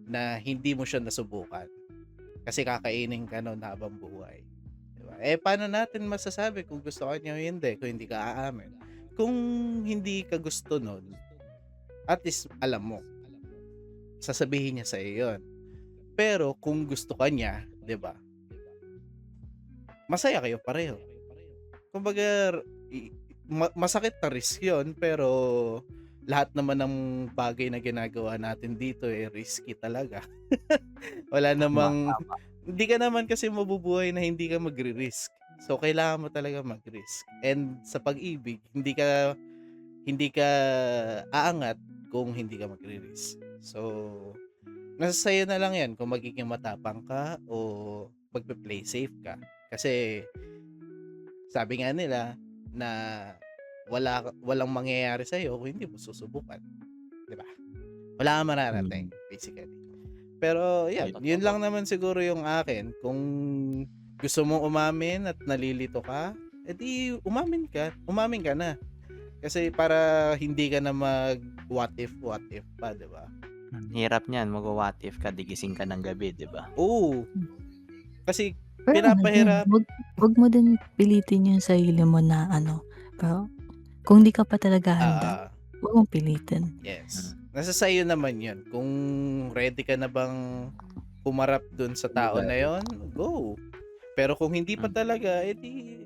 na hindi mo siya nasubukan. Kasi kakainin ka nun habang buhay. 'Di ba? Paano natin masasabi kung gusto ka niya o hindi kung hindi ka aamin? Kung hindi ka gusto nun, at least alam mo. Sasabihin niya sa iyo yun. Pero kung gusto ka niya, 'di ba? Masaya kayo pareho. Kumbaga masakit na risk 'yon, pero lahat naman ng bagay na ginagawa natin dito risky talaga. Wala namang hindi ka naman kasi mabubuhay na hindi ka magre-risk. So kailangan mo talaga mag-risk. And sa pag-ibig, hindi ka aangat kung hindi ka magre-risk. So nasa sayo na lang 'yan kung magiging matapang ka o magpe-play safe ka. Kasi sabi nga nila na walang mangyayari sa iyo kung hindi mo susubukan. 'Di ba? Wala kang mararating basically. Pero yun lang naman siguro yung akin. Kung gusto mong umamin at nalilito ka, edi umamin ka na. Kasi para hindi ka na mag what if pa, 'di ba? Hirap niyan, mag-what if ka, digising ka ng gabi, 'di ba? Oo. Kasi Pero pinapahirap. wag mo din pilitin yung sarili mo na pero kung di ka pa talaga handa, wag mong pilitin. Yes. Nasa sayo naman yun. Kung ready ka na bang humarap dun sa tao na yon, go. Pero kung hindi pa talaga, edi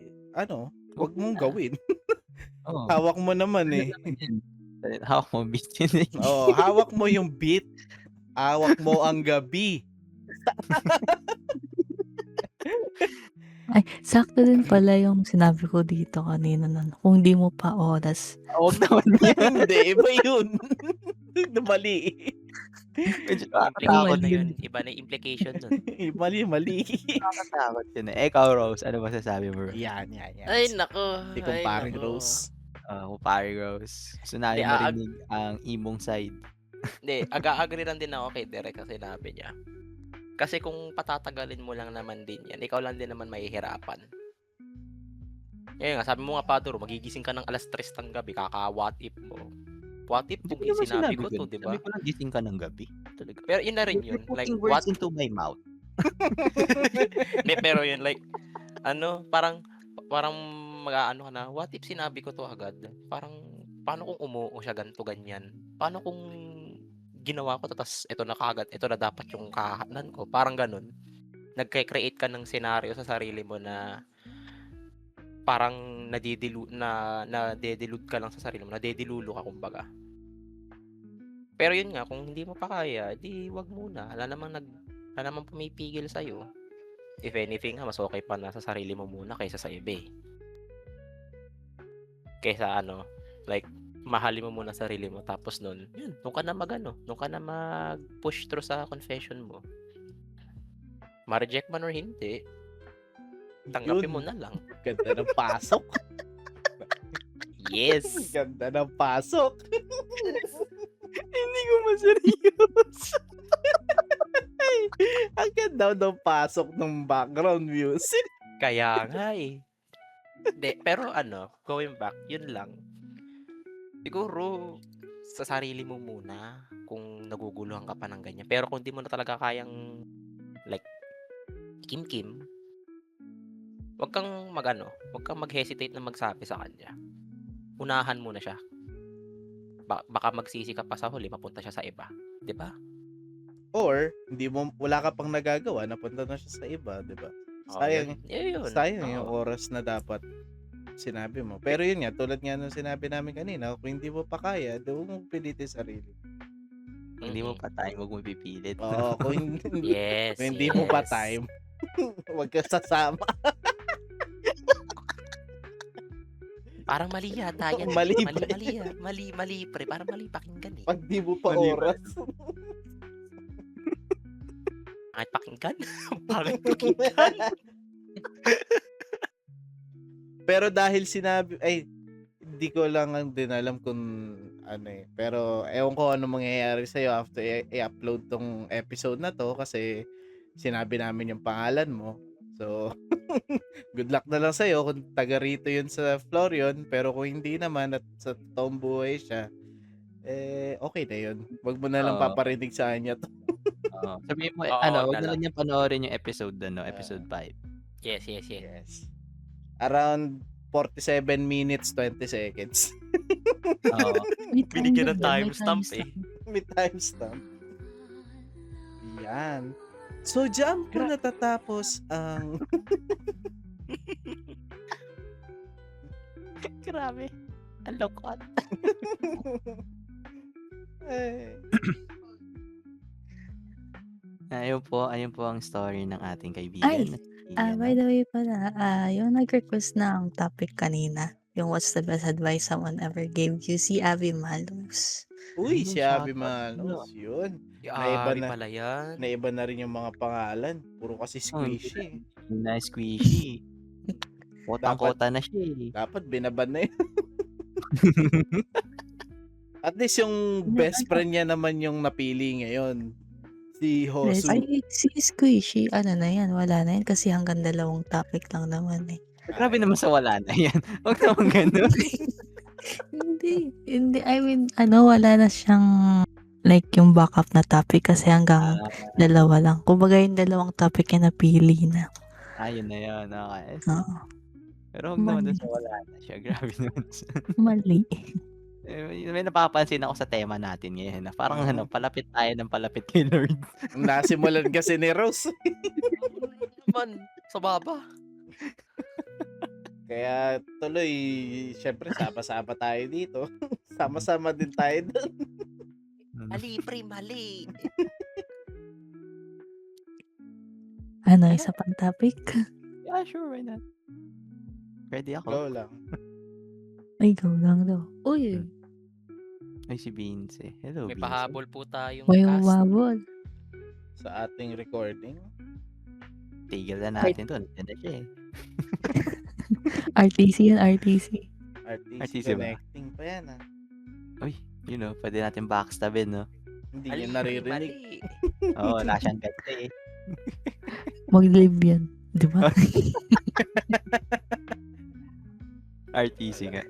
wag mong gawin. Oo. Hawak mo naman eh. Hawak mo bitin eh. Oo, hawak mo yung beat. Hawak mo ang gabi. Ay, sakto din pala yung sinabi ko dito kanina nun. Kung di mo pa oras. Huwag naman yan. Hindi, iba yun. Mali. Medyo Implication na mali. yun. Iba na yung implication nun. Mali. nakakatakot yun eh. Ikaw, Rose, ano masasabi mo? Yan. Ay, nako. Si kumparing Rose. Kupari Rose. Gusto namin Di, marinig ang imong side. Hindi, aga-agree lang din ako kay Derek kasi sinabi niya. Kasi kung patatagalin mo lang naman din yan, ikaw lang din naman mahihirapan. Ngayon nga, sabi mo nga Paduro, magigising ka ng 3:00 ng gabi, kaka-what if mo. What if kung sinabi ko to, di ba? Sabi ko lang gising ka ng gabi. Talaga. Pero yun na rin yun. You're Like, putting what? words into my mouth. Pero yun, like, parang mag-aano ka na, what if sinabi ko to agad? Parang, paano kung umuo siya ganito, ganyan? Paano kung ginawa ko to, tas ito na kagad, ito na dapat yung kahanan ko. Parang ganun. Nagke-create ka ng senaryo sa sarili mo na parang nade-delude ka lang sa sarili mo, nadedilulo ka kumbaga. Pero yun nga, kung hindi mo pa kaya, di wag muna. Wala namang pumipigil sa'yo. If anything, mas okay pa na sa sarili mo muna kaysa sa iba. Kaysa like, mahalin mo muna sarili mo. Tapos nun, yun, doon ka na doon ka na mag-push through sa confession mo. Ma-reject man or hindi, tanggapin mo na lang. Ganda ng pasok. Yes! Ganda ng pasok. Hindi ko maseryoso. Ang ganda ng pasok ng background music. Kaya nga eh. Hindi, pero going back, yun lang. Siguro, sa sarili mo muna kung naguguluhan ka pa ng ganyan. Pero kung di mo na talaga kayang like, kim-kim, wag kang mag-hesitate na magsabi sa kanya. Unahan mo na siya. Baka magsisi ka pa sa huli, mapunta siya sa iba. 'Di ba? Or, wala ka pang nagagawa, napunta na siya sa iba, di ba? Sayang, yun. sayang yung oras na dapat sinabi mo. Pero yun nga, tulad nga nung sinabi namin kanina, kung hindi mo pa kaya, doon mo pilitin sarili. Hindi mo pa time, huwag mo pipilit. Oo, kung hindi, Yes. kung hindi mo pa time, huwag ka sasama. Parang mali yata yan. Mali, Mali, pre. Parang mali pakinggan eh. Pag di mo pa Mali ba? oras. Pangit pakinggan? Pangit pakinggan? Pero dahil hindi ko lang din alam kung ano eh. Pero ewan ko ano mangyayari sa'yo after i-upload tong episode na to kasi sinabi namin yung pangalan mo. So, good luck na lang sa'yo kung taga rito yun sa Florion. Pero kung hindi naman at sa totoong buhay siya, okay na yun. Wag mo na lang Oo. paparinig sa kanya to. Oo. Sabihin mo, Oo, wag wag na na lang lang. niya panoorin yung episode, episode 5. Yes. Yes. Around 47 minutes, 20 seconds. Oo. Binigyan ng timestamp eh. May timestamp. Yan. So, diyan po natatapos ang... Grabe. Ang lokot. Ayun po ang story ng ating kaibigan. Ay, na si by the way pala, yung nag-request ng topic kanina, yung what's the best advice someone ever gave you, si Abby Malus. Uy, Ayun, si Abby shoutout. Malos, yun. Naiba na. pala yan. Naiba na rin yung mga pangalan. Puro kasi squishy. Na squishy. Kota-kota na siya eh. Dapat binaban na yun. At least yung best friend niya naman yung napili ngayon. Si Hosu. Ay, si Squishy, ano na yan, wala na yan kasi hanggang 2 topic lang naman eh. Grabe naman sa wala na yan. Huwag naman ganun. Hindi, I mean, wala na siyang like yung backup na topic kasi hanggang 2 lang. Kumbaga yung 2 topic yung napili na. Ayun na yun. Okay. Oo, Pero huwag naman Mali. dun sa wala na siya. Grabe naman. mali. May napapansin ako sa tema natin ngayon. Na parang palapit tayo ng palapit kay Lord. Nasimulan kasi ni Rose. Man, sa baba. Kaya tuloy, syempre sama-sama tayo dito. Sama-sama din tayo doon. Mali, pre, mali. Isa pang topic? Yeah, sure. Why not? Ready ako. Go lang. Ay, go lang daw. Uy, Ay, si Vince. Hello, May Vince. pahabol po tayong may cast. umabol. Sa ating recording. Tigil na natin to. Nandiyan na siya eh. RTC yan, RTC. RTC ba? connecting pa yan ah. Pwede natin backstabin, no? Hindi Mali, niya naririnig. mali. Oo, wala siyang ganda eh. Mag-live yan. Di ba? RTC nga.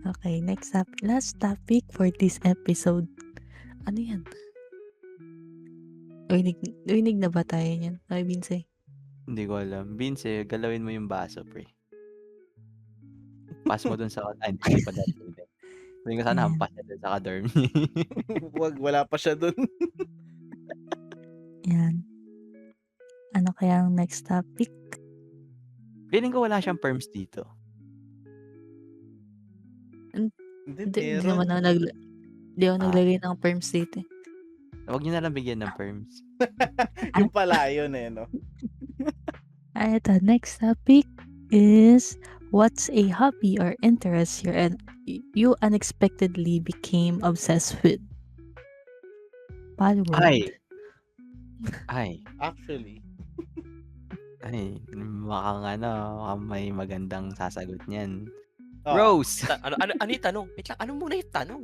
Okay, next up. Last topic for this episode. Ano yan? Uinig na ba tayo niyan? Ay, Vince. Hindi ko alam. Vince, galawin mo yung baso, pre. Pass mo dun sa... hindi pa dati. Sabi ko sana Ayan. hampas na dun sa ka-dorm. Wag, wala pa siya doon. Yan. Ano kaya ang next topic? Feeling ko wala siyang perms dito. Hindi, Hindi naman ako Di ako naglagay ng perms dito. Huwag niyo na lang bigyan ng perms. Yung pala yun eh, no? Ito, next topic is what's a hobby or interest you unexpectedly became obsessed with? Bad Ay. word. Ay. Actually. Ay, mukhang may magandang sasagot niyan. Oh, Rose! Ano yung tanong? Wait lang, ano muna yung tanong?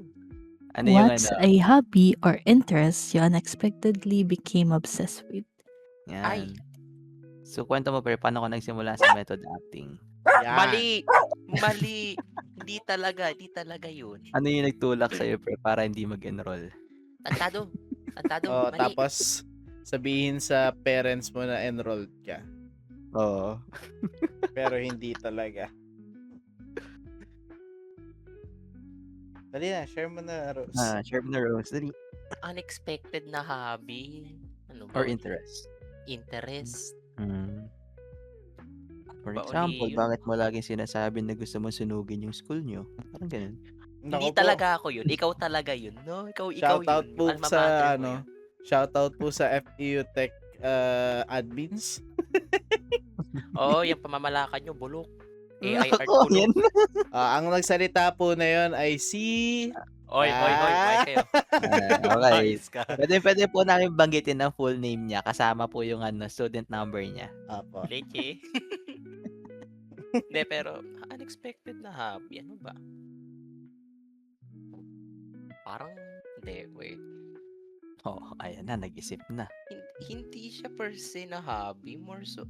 Ano yung What's a hobby or interest you unexpectedly became obsessed with? Ay. Yan. So, kwento mo, pre, paano ko nagsimula sa method acting? yan. Mali. Hindi talaga yun. Ano yung nagtulak sa'yo, pre, para hindi mag-enroll? Tantado, Oh, mali. tapos sabihin sa parents mo na enrolled ka. Oo. Pero hindi talaga. Dali na, share mo na, Rose. Share mo na, Rose. Dali. Unexpected na hobby. Ano ba? Or interest. Interest. For Ba, example, yun? bakit mo laging sinasabi na gusto mo sunugin yung school nyo? Parang ganun. Hindi Naku po, talaga ako yun. Ikaw talaga yun. No? Ikaw Shoutout yun. po Alma sa mater mo yun. shoutout po sa FEU Tech admins. Oo, yung pamamalakad nyo, bulok. AI art Ako, puno. yan. Ang nagsalita po na yon ay si Oy, mic kayo. Okay. Ayos ka. Pwede po namin banggitin ang full name niya. Kasama po yung student number niya. Apo. Leche. Hindi, pero unexpected na hobby. Ano ba? Parang, hindi, wait. Oh, ayan na, nag-isip na. Hindi siya per se na hobby. More so,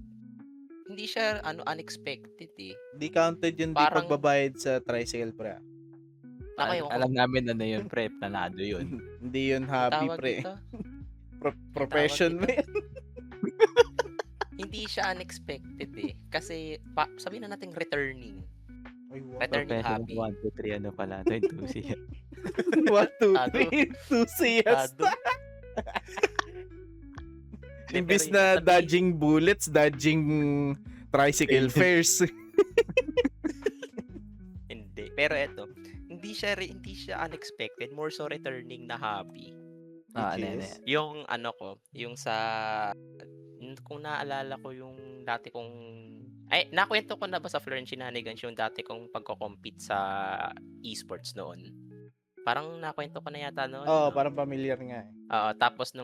hindi siya unexpected eh. Di counted yung Parang- di pagbabayad sa tricycle pre. Ako, Alam namin ano yun, pre. Planado yun. Hindi yun hobby tawag pre. dito, Profession mo dito? yan. hindi siya unexpected eh. Kasi, sabihin na natin returning. Ay, wow. Returning Professional hobby. 1, 2, 3, ano pala. 2, 2, siya. 1, 2, Tado. 3, enthusiast. Tado. Imbis Pero na yung sabihin- dodging bullets, dodging tricycle fares. Hindi. Pero eto, hindi siya unexpected. More so returning na hobby. Ano Which yan, is? Yung ano ko, yung sa kung naalala ko yung dati kong nakwento ko na ba sa Florence Shenanigans yung dati kong pagko-compete sa esports noon? Parang nakwento ko na yata noon. Oh, no? parang familiar nga eh. Tapos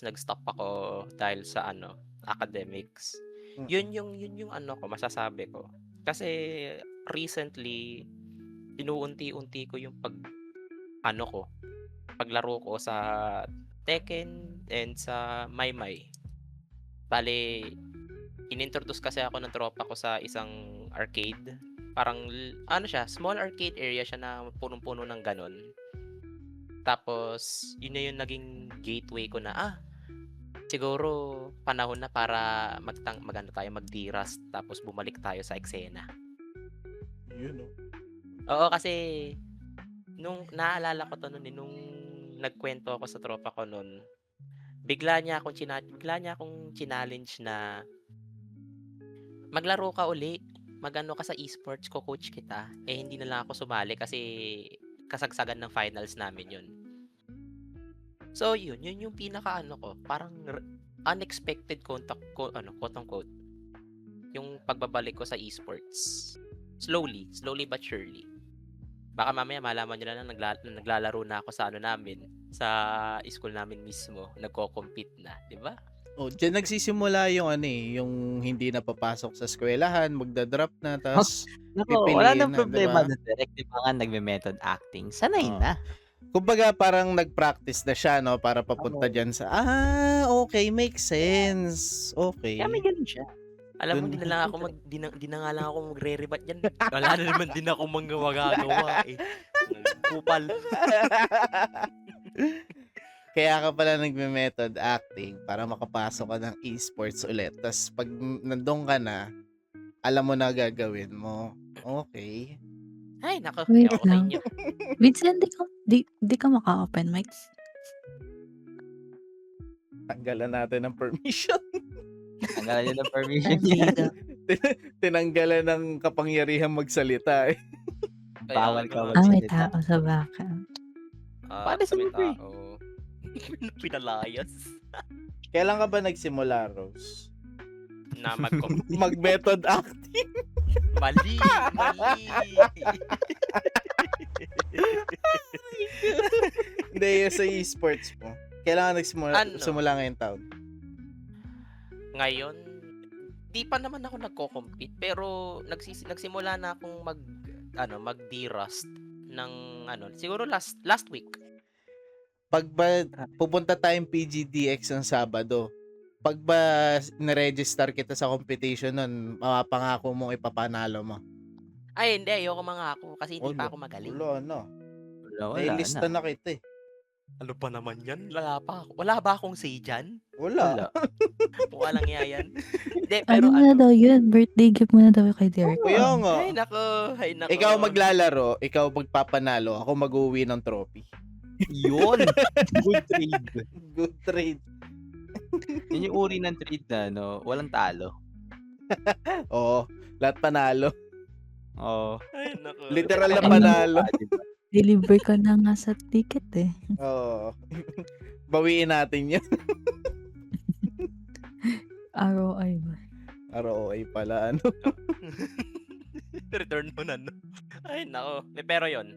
nag-stop ako dahil sa academics. Mm. Yun yung ano ko, masasabi ko. Kasi recently inuunti-unti ko yung paglaro ko sa Tekken and sa Maymay. Bale, inintroduce kasi ako ng tropa ko sa isang arcade. Parang, siya, small arcade area siya na punong-puno ng ganon. Tapos, yun na yung naging gateway ko na, siguro, panahon na para magdiras, tapos bumalik tayo sa eksena. You know. Oo, kasi, nung naalala ko to noon, nung nagkwento ako sa tropa ko noon, bigla niya akong challenge na maglaro ka uli, magano ka sa esports, coach kita. Hindi na lang ako sumali kasi kasagsagan ng finals namin yun. So yun yung pinaka ko, parang unexpected quote unquote, yung pagbabalik ko sa esports. Slowly but surely. Baka mamaya malaman nyo na naglalaro na ako sa sa school namin mismo, nagko-compete na, di ba? Oh, diyan nagsisimula yung yung hindi na papasok sa eskwelahan, magda-drop na, tapos Nako, pipiliin wala nang na, problema diba? na direct. Di ba nga nagme-method acting? Sanay Oo. na. kumbaga parang nag-practice na siya, no, para papunta dyan sa, okay, makes sense. Okay. Kaya may ganun siya. Alam mo, Dun- di na lang ako di na nga lang ako magre-rebat yan. Wala na naman din ako magagawa eh. Kupal. Kaya ka pala nagme-method acting para makapasok ka ng esports ulit. Tapos pag nandun ka na, alam mo na gagawin mo. Okay. Ay, nako. Wait Ewan ko sa lang. inyo. Vincent, di ka maka-open mics. Tanggalan natin ng permission. Tanggalan yun ng permission Sige niya. daw. Tinanggalan ng kapangyarihan magsalita eh. Bawal ka May magsalita. tao sa baka. Paano Sa may sinabi? tao. Pinalayas. Kailan ka ba nagsimula, Rose? Na Mag-method acting? Mali. Hindi, yung sa e-sports mo. Kailangan simula ngayong taon. Ngayon, di pa naman ako nagko-compete pero nagsimula na akong mag-D-Rust ng siguro last week. Pag ba pupunta tayong PGDX ng Sabado, pag ba na-register kita sa competition nun, mapapangako mong ipapanalo mo? Ay, hindi. Ayoko mangako kasi hindi pa ako magaling. Wala na. Wala Nailista na kita eh. Ano pa naman yan? Wala ba akong say dyan? Wala. Mukha lang yan. Hindi, Ano pero na daw yun? Birthday gift mo na daw kay Derek. Kaya nga. Ay, nako. Ikaw maglalaro, ikaw magpapanalo, ako mag-uwi ng trophy. Yun. Good trade. Good trade. Yun yung uri ng trade na, walang talo. Oo, lahat panalo. Oo. Ay, nako. Literal na Ay, panalo. Diba? Deliver ka na nga sa ticket eh. Oo. Bawiin natin yun. ROI ba? ROI pala, ano? Return mo na, no? Ay, nako. Pero yun.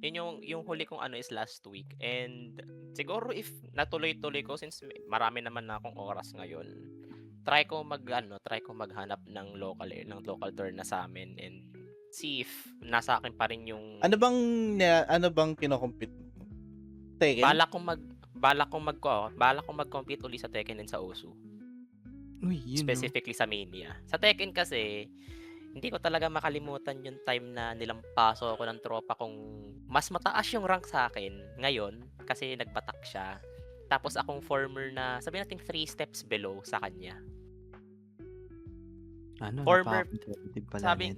Yun yung huli kong is last week. And siguro if natuloy-tuloy ko, since marami naman na akong oras ngayon, try ko maghanap ng local turn na sa amin and see if nasa akin pa rin yung Ano bang kino-compete mo? Tekken? balak kong mag-compete uli sa Tekken and sa Osu. Uy, yun. Specifically sa Mania. Sa Tekken kasi hindi ko talaga makalimutan yung time na nilampaso ako ng tropa kong mas mataas yung rank sa akin ngayon kasi nagbatak siya. Tapos akong former na sabihin natin 3 steps below sa kanya. Former, napaka-competitive pala yan.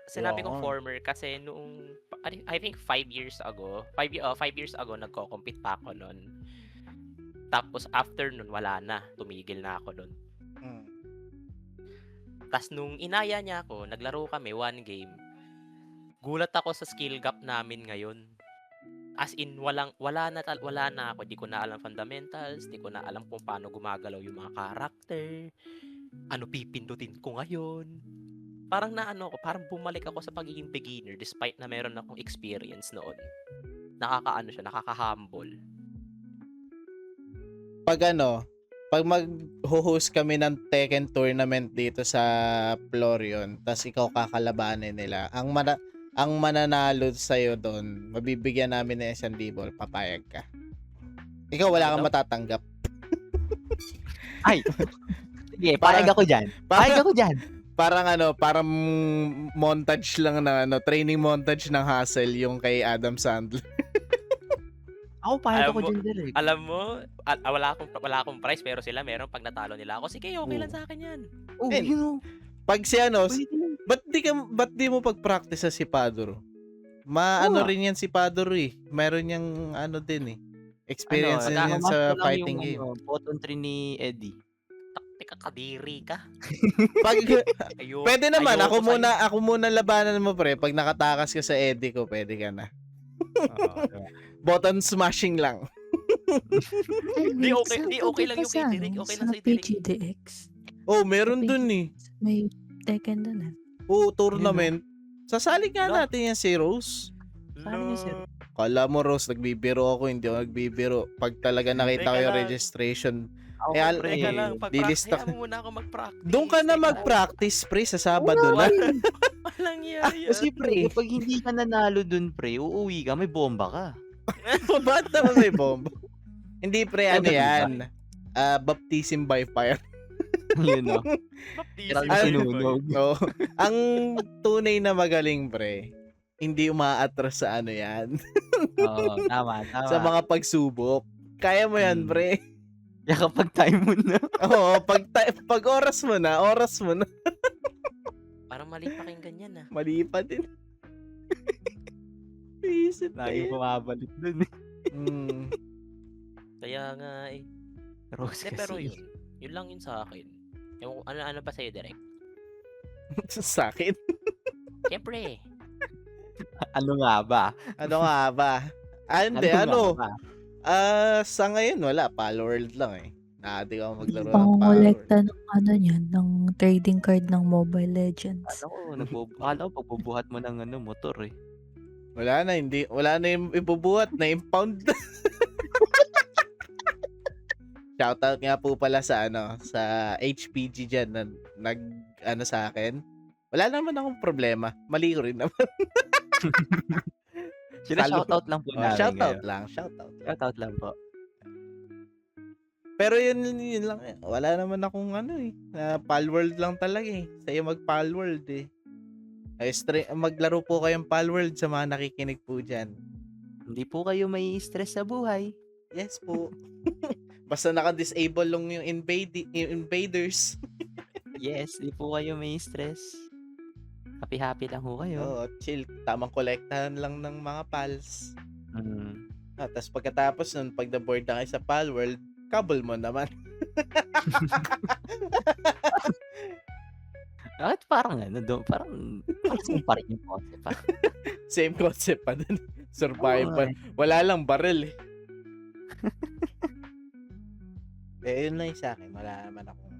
sinabi kong Oo. former kasi noong I think 5 years ago nagko-compete pa ako noon. Tapos after nun wala na, tumigil na ako doon. Tas nung inaya niya ako, naglaro kami 1 game. Gulat ako sa skill gap namin ngayon. As in wala na ako, di ko na alam fundamentals, di ko na alam kung paano gumagalaw yung mga character. Ano pipindutin ko ngayon? Parang parang bumalik ako sa pagiging beginner despite na meron akong experience noon. Nakaka-humble. Pag mag-host kami ng Tekken tournament dito sa Florion, tas ikaw kakalabanin nila, ang mananalo sa'yo doon, mabibigyan namin ng 1,000, papayag ka. Ikaw wala kang matatanggap. Ay! Sige, payag ako dyan. Payag ako dyan. Parang montage lang na training montage ng Hustle yung kay Adam Sandler. Ako, payag ako Alam mo- dyan, Derek. Alam mo, wala akong price pero sila meron pag natalo nila ako. Sige, okay lang sa akin 'yan. Oh, Eh, Pag si ba't di mo pag-practice sa si Paduro? Rin yan si Paduro eh. Meron niyang din eh. Experience din yan sa fighting game. Button 3 ni Eddie. Taktika kadiri ka. Pag, pwede naman, ayoko ako muna labanan mo pre. Pag nakatakas ka sa Eddie ko, pwede ka na. Button smashing lang. Di okay lang yung kay Derek, okay lang sa si Derek. PGDX. Oh, meron dun eh. May Tekken dun eh. Oo, tournament. Sasali nga No. natin yan si Rose. Saan niya, sir? Kala mo Rose, nagbibiro ako, hindi ako nagbibiro. Pag talaga nakita Teka ko yung lang. registration, Ako, Eh, al- pre. Teka lang, dilista- hayaan mo muna ako mag-practice. doon ka na Teka lang. mag-practice pre sa Sabado na. Walang yaya. Kasi pre, pag hindi ka nanalo dun pre, uuwi ka, may bomba ka. Ba't naman may bomba? Hindi pre, ano yan? Baptism by fire. Yun no. Baptism. Ang sinunog. No. Ang tunay na magaling pre, hindi umaatras sa ano yan. Oo, tama. Sa mga pagsubok. Kaya mo yan Hmm. pre. Kaya kapag time mo na. Oo, pag oras mo na. Parang mali pakinggan yan ah. Mali pa din. Isip Lagi ko. bumabalik dun eh. Kaya nga eh. Rose Hindi, kasi. pero yun. Yun lang yun sa akin. Yung, ano ba sa'yo, Derek? Sa akin. Siyempre. Ano nga ba? Ano nga ba? Hindi, nga ano? ba? Sa ngayon, wala. Palworld lang eh. Nakati ako maglaro ng Palworld. Pangolekta ng niyan, ng trading card ng Mobile Legends. Akala ko pagbubuhat mo ng motor eh. Wala na yung ibubuhat na impound. Shoutout nga po pala sa HPG diyan na sa akin. Wala naman akong problema. Mali ko rin naman. Shoutout lang po namin Shoutout kayo. lang. Shoutout lang po. Pero yun lang eh. Wala naman akong Palworld lang talaga eh. Sa'yo mag-Palworld eh. Maglaro po kayong Palworld sa mga nakikinig po dyan. Hindi po kayo may stress sa buhay. Yes po. Basta naka-disable lang yung invaders. Yes, hindi po kayo may stress. Happy-happy lang po kayo. Oo, chill. Tamang kolektahan lang ng mga pals. Mm. Tapos pagkatapos nun, pag na-board na kayo sa Palworld, kabul mo naman. Bakit parang parang same pa rin yung concept. Same concept pa din. Survival. Oo, Wala lang baril eh. Yun lang yung sa akin. Wala naman akong...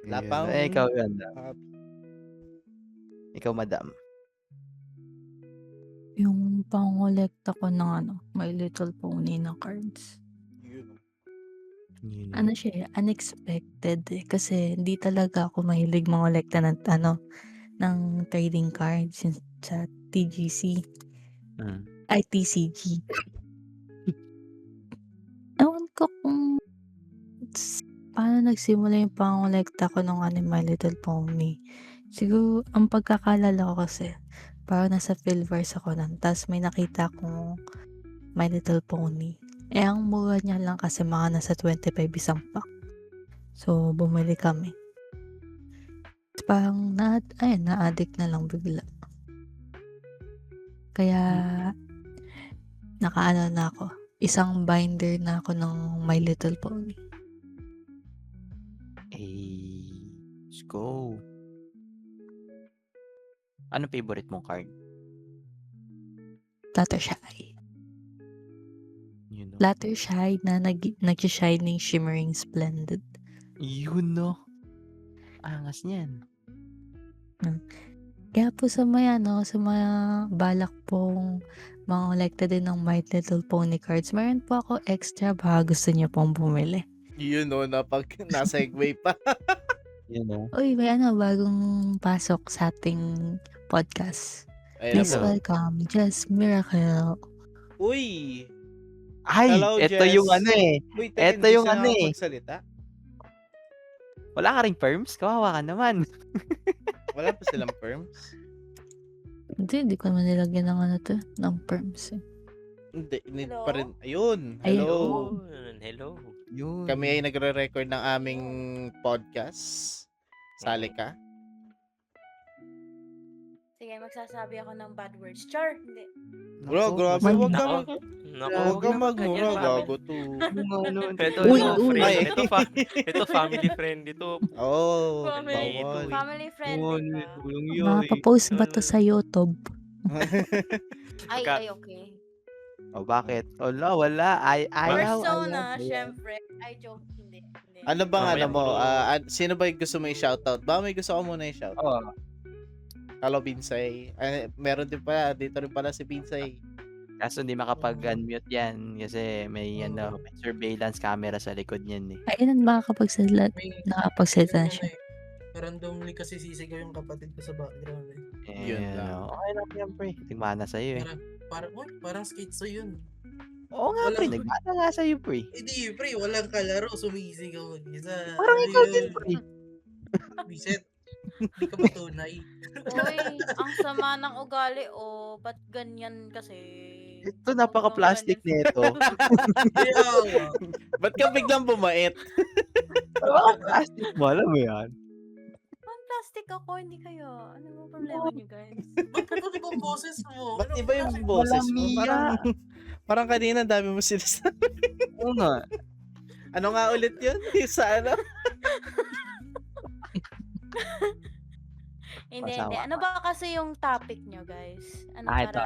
Wala Ayun. pa akong... Ikaw yun. Ikaw, madam. Yung pangolekta ko ng My Little Pony na cards. Yun. Ano siya, unexpected eh. Kasi hindi talaga ako mahilig mangolekta ng trading cards sa TGC. Ay, TCG. Ewan ko kung paano nagsimula yung pangolekta ko ng My Little Pony. Siguro, ang pagkakalala ko kasi, parang nasa Philverse ako nun. Tapos may nakita akong My Little Pony. Ang mura niya lang kasi mga nasa 25 isang pack. So, bumili kami. Parang na-addict na lang bigla. Kaya, nakaano na ako. Isang binder na ako ng My Little Pony. Let's go. Ano favorite mong card? Fluttershy. Yun, no? Fluttershy na nag-shining shimmering splendid. Yun, no? Angas niyan. Kaya po sa mga balak pong mangolekta din ng My Little Pony cards, meron po ako extra baka gusto niyo pong bumili. Yun no, nasa-segue pa. Yun, no? Uy, may bagong pasok sa ating podcast. Ayun Please po. welcome Jess Miracle. Uy! Ay, Hello, ito Jess. yung Uy, Eto yung eh. Magsalita? Wala ka ring perms? Kawawa ka naman. Wala pa silang firms? Hindi ko naman nilagyan ng perms eh. Hindi, need Hello? pa rin. Ayun, Ayun. hello. Hello. Yun. Kami ay nagre-record ng aming podcast. Sali ka? Sige, magsasabi ako ng bad words. Char! Hindi. Bro, grabe, Ay, wag ka Nako. mag... Nako. Huwag ka naman magmura, ganyan, gago to. Ito, Uy, ito, uy. friend. Ay. Ito, family friend. Ito, Oh, Family, bawal. family friendly ba? Mapapost ba to sa YouTube? Ay, okay. O bakit? Wala. Ayaw. Persona, syempre. I joke, hindi. Ano bang Mamaya mo? puro- Sino ba yung gusto mo i-shoutout? Ba may gusto ko muna i-shoutout. Oh, Hello, Binsay. Meron din pala, dito rin pala si Binsay. kaso hindi makapag-unmute yan kasi may may surveillance camera sa likod niyan eh. Kailan ba nakapagsalita na siya? Randomly kasi sisigaw yung kapatid ko sa background eh. Yun lang. Okay lang yan, pre. Tingmana sa'yo eh. Parang schizo yun. Oo nga, pre. Walang- Nagmana nga sa'yo, pre. Hindi, pre, walang kalaro, sumisigaw mag-isa. Parang Ano ikaw yun? din, pre. Biset, hindi ka matunay. Uy, ang sama ng ugali, ba't ganyan kasi? Ito, napaka-plastic nito. Kaya nga. Ba't ka biglang bumait? Napaka-plastic mo, alam mo yan. Fantastic ako, hindi kayo. Ano ba problema niyo, guys? Ba't ganun ibang boses mo? Ba't Ano iba yung klaseng boses mo? Walang Parang kanina dami mo sinasabi. Oo nga. Ano nga ulit yun? Yung sa ano? Hindi. Pasawa Ano ba kasi yung topic niyo, guys? Ano Ito.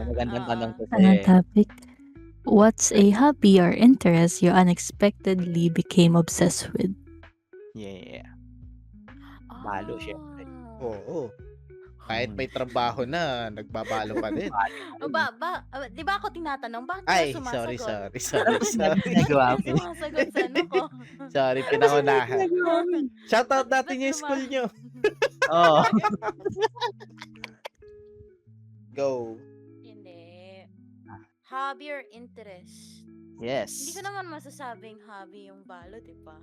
Magandang tanong to Anong kasi. topic? What's a hobby or interest you unexpectedly became obsessed with? Yeah. Malo, syempre. Oo. Kahit may trabaho na, nagbabalo pa din. Di ba ako tinatanong, bakit Ay, ka sorry. sumasagot? Ginagawa Bakit mo. ka sumasagot sa ano ko? Sorry, pinangunahan. Shoutout Ba't natin yung school nyo. Oo. Go. Hindi. Hobby or interest? Yes. Hindi ko naman masasabing hobby yung balo, di ba?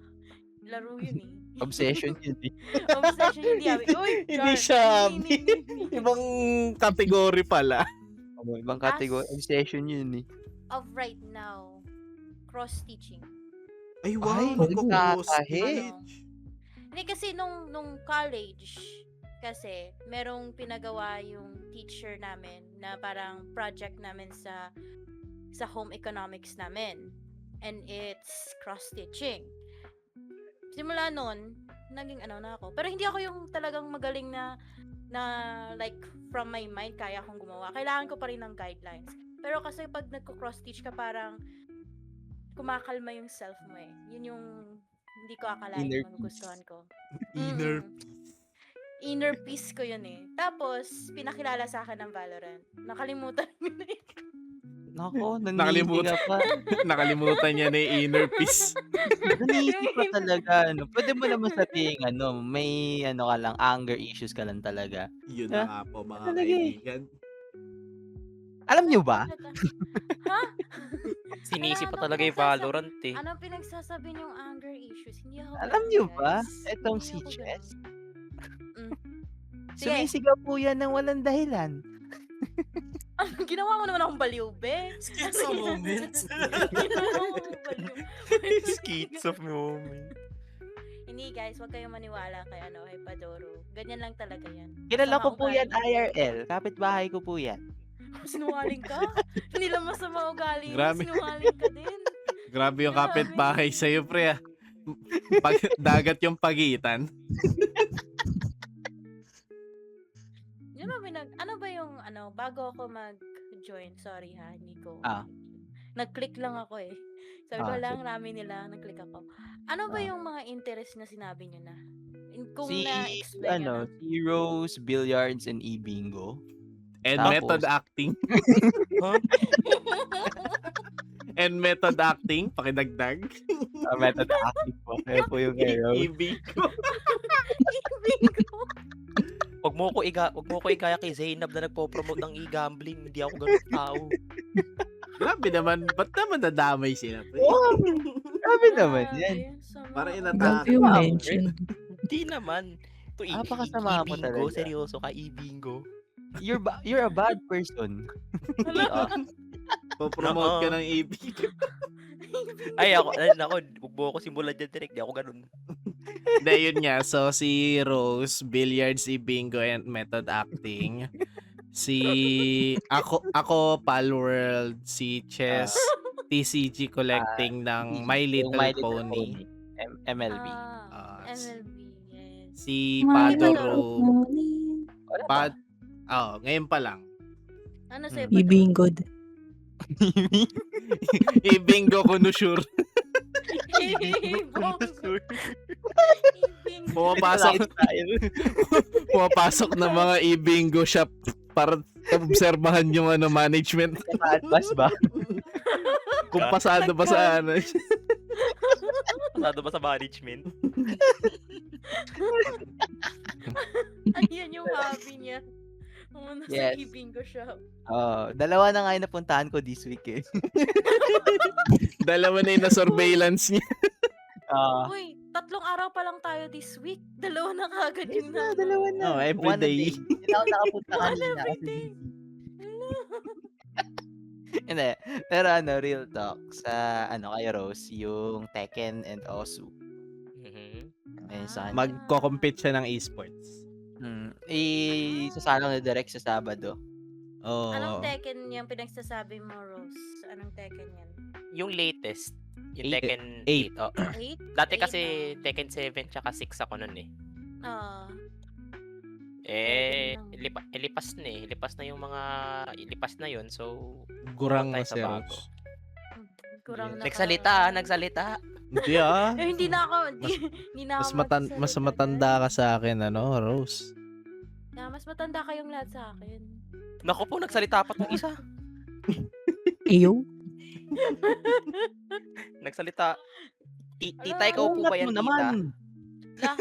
Laro yun eh. Obsession yun. Obsession hindi hobby. Uy, Hindi Char, siya hindi. Ibang kategory pala. Ibang category. Obsession yun eh. Of right now, cross-teaching. Ay, Ay, nagko-cross-stitch. Hindi kasi nung college, kasi merong pinagawa yung teacher namin na parang project namin sa home economics namin. And it's cross-stitching. Simula nun, naging ano na ako. Pero hindi ako yung talagang magaling na like from my mind kaya akong gumawa. Kailangan ko pa rin ng guidelines. Pero kasi pag nagko-cross-stitch ka parang kumakalma yung self mo eh. Yun yung hindi ko akalain Inner magugustuhan ko. Inner Inner peace ko yun eh. Tapos, pinakilala sa akin ng Valorant. Nakalimutan ko na eh. Nako, Nakalimutan. nanisi ka pa. Nakalimutan niya na yung inner peace. Nanisi ka talaga. Ano. Pwede mo naman sabihin, may ka lang, anger issues ka lang talaga. Yun na nga po, mga Talaga eh. kaibigan. Alam nyo ba? Ha? Sinisi Ano pa talaga yung pinagsasabi- Valorant eh. Ano pinagsasabi niyong anger issues? Hindi ako Alam ganun, nyo ba? guys. Etong Hindi si ako Chess. ganun. Sige. Sumisigaw po yan ng walang dahilan. Ginawa mo naman akong baliw, be. Schizo moments. Ginawa mo akong baliw. Schizo moment. Hindi guys, huwag kayong maniwala kay kay Padoro. Ganyan lang talaga yan. Kilala Sama ko po ugali. yan IRL. Kapitbahay ko po yan. Sinungaling ka? Hindi lang masama ugali mo, Grabe. sinungaling ka din. Grabe yung Grabe. kapitbahay sa'yo, pre. Dagat yung pagitan. Yun ba ano ba yung bago ako mag-join, sorry ha, hindi ko. Ah. Nag-click lang ako eh. Sabi ko Ah, lang, rami nila, nag-click ako. Ano ba Ah. yung mga interest na sinabi nyo na? Kung Si, na-explain nyo na. si Rose, Billiards, and E-Bingo. And Tapos? method acting. And method acting, pakidagdag. Method acting po. Kaya po yung kay Rose. Ibig. Bingo. Wag mo ko igaya kay Zainab na nagpo-promote ng e-gambling. Hindi ako ganun tao. Grabe naman. Ba't naman nadamay sila? pre? Sabi naman yan. Grabe, sama Parang ugali. inatake. Grabe yung Wow. mention. Hindi naman. To Napakasama mo e-bingo, talaga. seryoso ka, e-bingo. You're a bad person. Popromote ka ng ibig. Ay, ako, huwag mo ako simulan dyan direct. Di ako ganun. Hindi, yun nga. So, si Rose, Billiards, Ibingo, and method acting. Ako, Palworld, si Chess, TCG collecting ng My Yung Little Pony. MLB. Ah, MLB, yes. Si My Padoro. Wala pa. Ngayon pa lang. Ano sa'yo? Ibingo. Ibingo ko no sure. Pumapasok ng mga Ibingo shop para obserbahan yung management. Advance ba? Kung pasado ba sa ano. Pasado ba sa management? Ayan yung hobby niya. Nasa Yes. e-bingo shop. Dalawa na nga yung napuntahan ko this week eh. Dalawa na yung na-surveillance niya. Uy, 3 araw pa lang tayo this week. 2 na kagad yung Dalawa na. Oh, every One a day. Hindi ako nakapunta One kanina every kasi day. Hindi. Pero real talk. Sa kay Rose, yung Tekken and Osu. Mhm. Ayun sa kanya. Magko-compete siya ng esports. Sasalang na direct sa Sabado. Oh. Anong Tekken yung pinagsasabi mo, Rose? Anong Tekken yan? Yung latest, yung Eight. Tekken Eight. 8. Oh. 8? Dati kasi Tekken 7 tsaka 6 ako nun eh. Lipas na eh. Lipas na yung mga lipas na yun. So, Gurang tayo na sa si bago. Rose. Kurang na Nagsalita. Hindi ah. Hindi na ako, hindi na ako Mas matanda ka sa akin, Rose. Kaya Mas matanda kayong lahat sa akin. Naku po, nagsalita pa tong isa. Iyo? Nagsalita. Tita, Ala, ikaw po Kunat ba mo yan, naman. tita?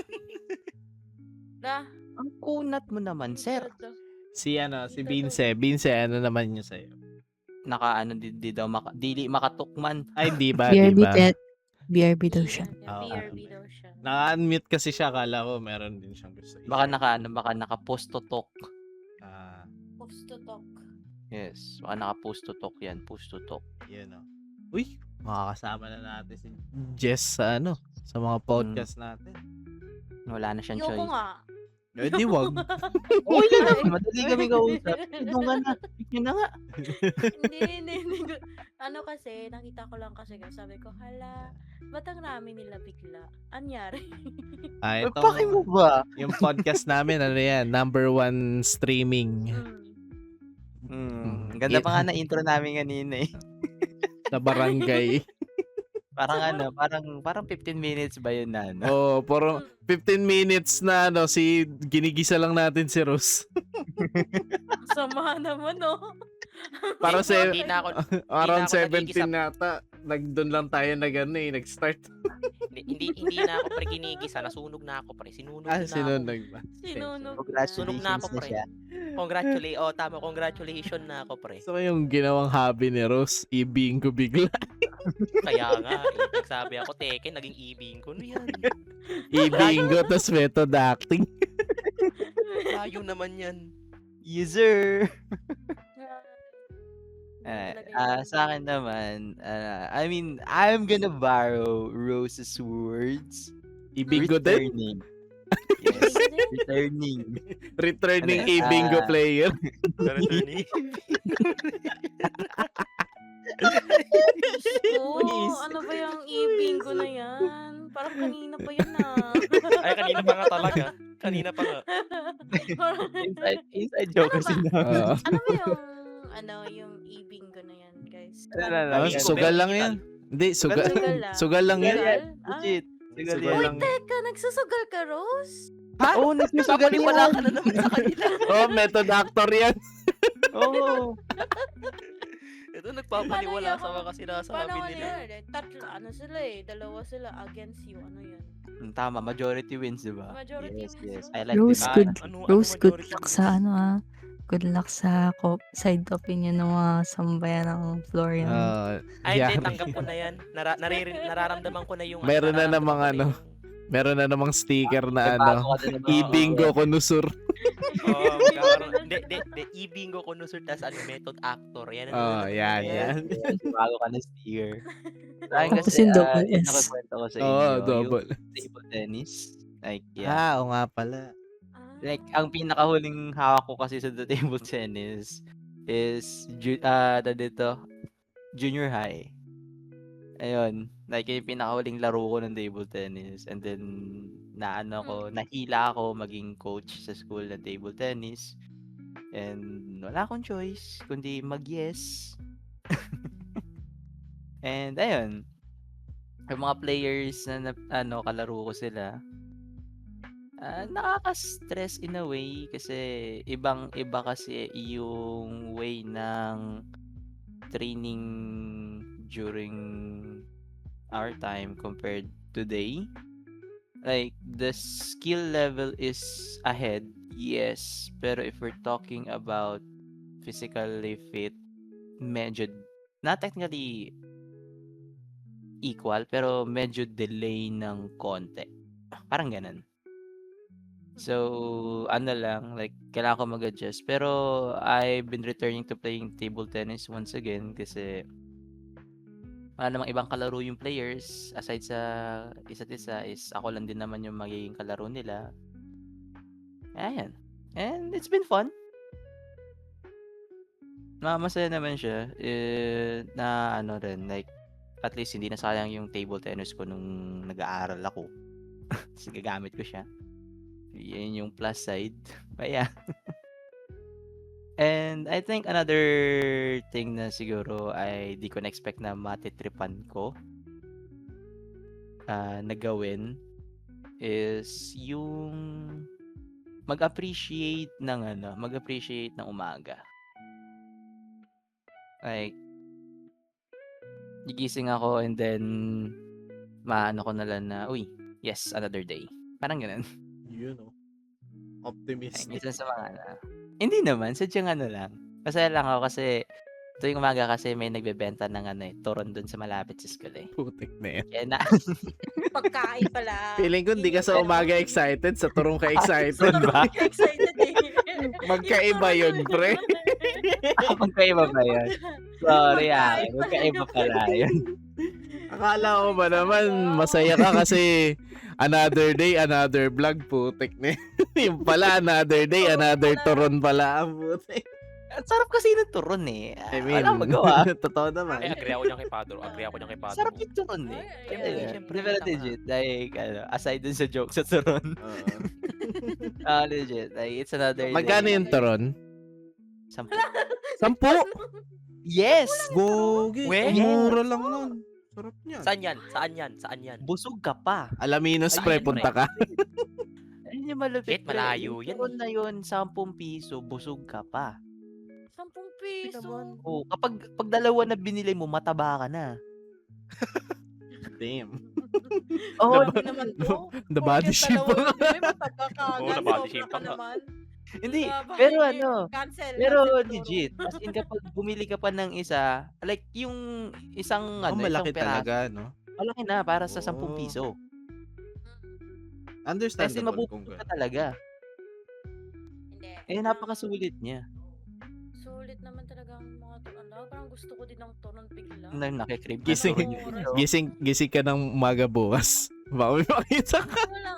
La, Ang kunat mo naman, sir. Si Vince. Vince, ano naman yun sa'yo? Naka di daw dili makatukman. Ay, di ba? BRB, Di ba? BRB daw siya. BRB daw siya. Naka-unmute kasi siya. Kala ko meron din siyang gusto. Baka naka post to talk. Ah, Post to talk. Yes, baka naka post to talk yan, post to talk. yun o. Uy, makakasama na natin si Jess sa sa mga podcast natin. Wala na siyang Yoko choice. nga. Eh, di wag. Oh, yun naman. Madali kami kausap. Doon ka na. Yun na nga. Hindi. Ano kasi, nakita ko lang kasi, sabi ko, hala, ba't ang rami nila bigla? Anyari? Ah, ito, Paki mo ba? yung podcast namin, ano yan, #1 streaming Ganda pa nga na intro namin kanina eh. sa barangay. Parang 15 minutes ba yun na Oh, puro 15 minutes na si ginigisa lang natin si Rose. Sama naman, no? Para sa Hindi na ako, around ako nagigisa. 17 nata. Doon lang tayo nag-start. hindi na ako pre ginigisa, nasunog na ako pre. Sinunog na ako. Sinunog ba? Sinunog Sunog na ako Congratulations na pre. siya. Congratulations na ako pre. So yung ginawang hobby ni Rose, ibingo bigla. Kaya nga, nagsabi ako, teke, naging ibing ko. Ano yan? Ibingo, tas method acting. Layo naman yan. User. Talaga yun. Sa akin naman, I mean, I'm gonna borrow Rose's words. Ibingo din? Returning. Yes, returning. Returning Ano, ibingo player. Oo, ano ba yung e-bingo na yan? Parang kanina pa yan Ay, kanina pa nga talaga. Kanina pa nga. Inside joke kasi namin. Oo. Ano yung e-bingo na yan, guys? Bingo, Sugal pero lang digital. yan. Hindi, sugal. Sugal lang. Sugal lang yan. Sugal? Legit. Sugal Sugal yan. lang. Teka, nagsusugal ka, Rose? Ha? Oo, nagsusugal Papaniwala yan. ka na naman sa kanila. Oh, method actor yan. Oo. Ito, nagpapaniwala Paano sa yan? mga sinasabi Paano ano nila. yan? Tatlo, ano sila eh. Dalawa sila against you. Ano yan? Tama, majority wins, di ba? Majority Yes, wins, yes. oh. I like Rose, this. good. Ano Rose, good majority luck wins? sa Good luck sa side opinion ng mga sambayan ng Florian. Ay, hindi, Yari. tanggap ko na yan. Nararamdaman ko na yung... Meron na nararamdaman namang ko na ano, yung- Meron na namang sticker na Bago ka na naman. ibingo konusur. Oo, magkakaroon. Hindi, i-bingo ko nung tas ano, method actor. Yan. Oh, yan. Bago ka na sticker. Sa akin Tapos kasi, yung double yung S. nakikwento ko sa Oo, inyo, double. yung table tennis. Like, yeah. Oo nga pala. Like, ang pinakahuling hawak ko kasi sa the table tennis is, junior high. Ayun. Like, yung pinakahuling laro ko ng table tennis. And then, nahila ako maging coach sa school ng table tennis. And wala akong choice, kundi mag-yes. And ayun. Yung mga players na kalaro ko sila, nakaka-stress in a way kasi ibang-iba kasi yung way ng training during our time compared today. Like, the skill level is ahead, yes. Pero if we're talking about physically fit, medyo, not technically equal, pero medyo delay ng konti. Parang ganun. So, like, kailangan ko mag-adjust. Pero, I've been returning to playing table tennis once again kasi wala namang ibang kalaro yung players aside sa isa't isa is ako lang din naman yung magiging kalaro nila. Ayan. And it's been fun. Masaya naman siya. Na rin, like, at least hindi na sayang yung table tennis ko nung nag-aaral ako. Kasi gagamit ko siya. Yan yung plus side. But yeah. And I think another thing na siguro ay di ko na-expect na matitripan ko na gawin is yung mag-appreciate ng umaga. Like, gigising ako and then maano ko na lang na, uy, yes, another day. Parang ganun. Yun, oh. Like, Optimistic. minsan sa mga hindi naman, sadyang lang. Masaya lang ako kasi tuwing umaga kasi may nagbebenta ng turon dun sa malapit sa school eh. Putik na yan. Kaya na, Pagkain pala. Feeling ko hindi ka sa umaga excited, sa turong ka excited. ba? Excited eh. Magkaiba yun, pre. Magkaiba ba yun? Sorry magkaiba pala yun. Akala ko ba naman, masaya ka kasi another day, another vlog, putik na yan. Yung pala, another day, another turon pala. Putik. Ang sarap kasi ng turon eh. I mean, Wala magawa. totoo naman. Ay, agree ako niyan kay Padro. Sarap yung turon eh. Siyempre, Ayun. siyempre, Di ba tama. legit? Like, aside dun sa joke sa turon. Oo. Legit. Like, it's another Magkano day. yung turon? 10. 10? Yes! Gogi, We? mura lang nun. Sarap niyan. Saan yan? Saan yan? Saan yan? Busog ka pa. Alaminos, Ayun, pre, pre. punta ka. Ayun yung malupit. Wait, malayo Yung yan turon na yun, 10 piso, busog ka pa. 10 piso. Oh, pag dalawa na binili mo, mataba ka na. Damn. Oh, Hindi naman to. The body shape. Oo, na-body shape pa nga. hindi. Pero Cancel. pero cancel legit. As in, kapag bumili ka pa ng isa, like yung isang Oh, malaki isang peraso, talaga, no? malaki na para sa 10 Oh. piso. Kasi Understandable kung mabubusog ka gano'n. talaga. Hindi. Eh, napakasulit niya. Sulit naman talaga ang mga turon. Parang gusto ko din ng turon bigla. Nakikrib na Gising- turon yun, no? Gising ka ng umaga bukas. Baka may makita ka. Wala.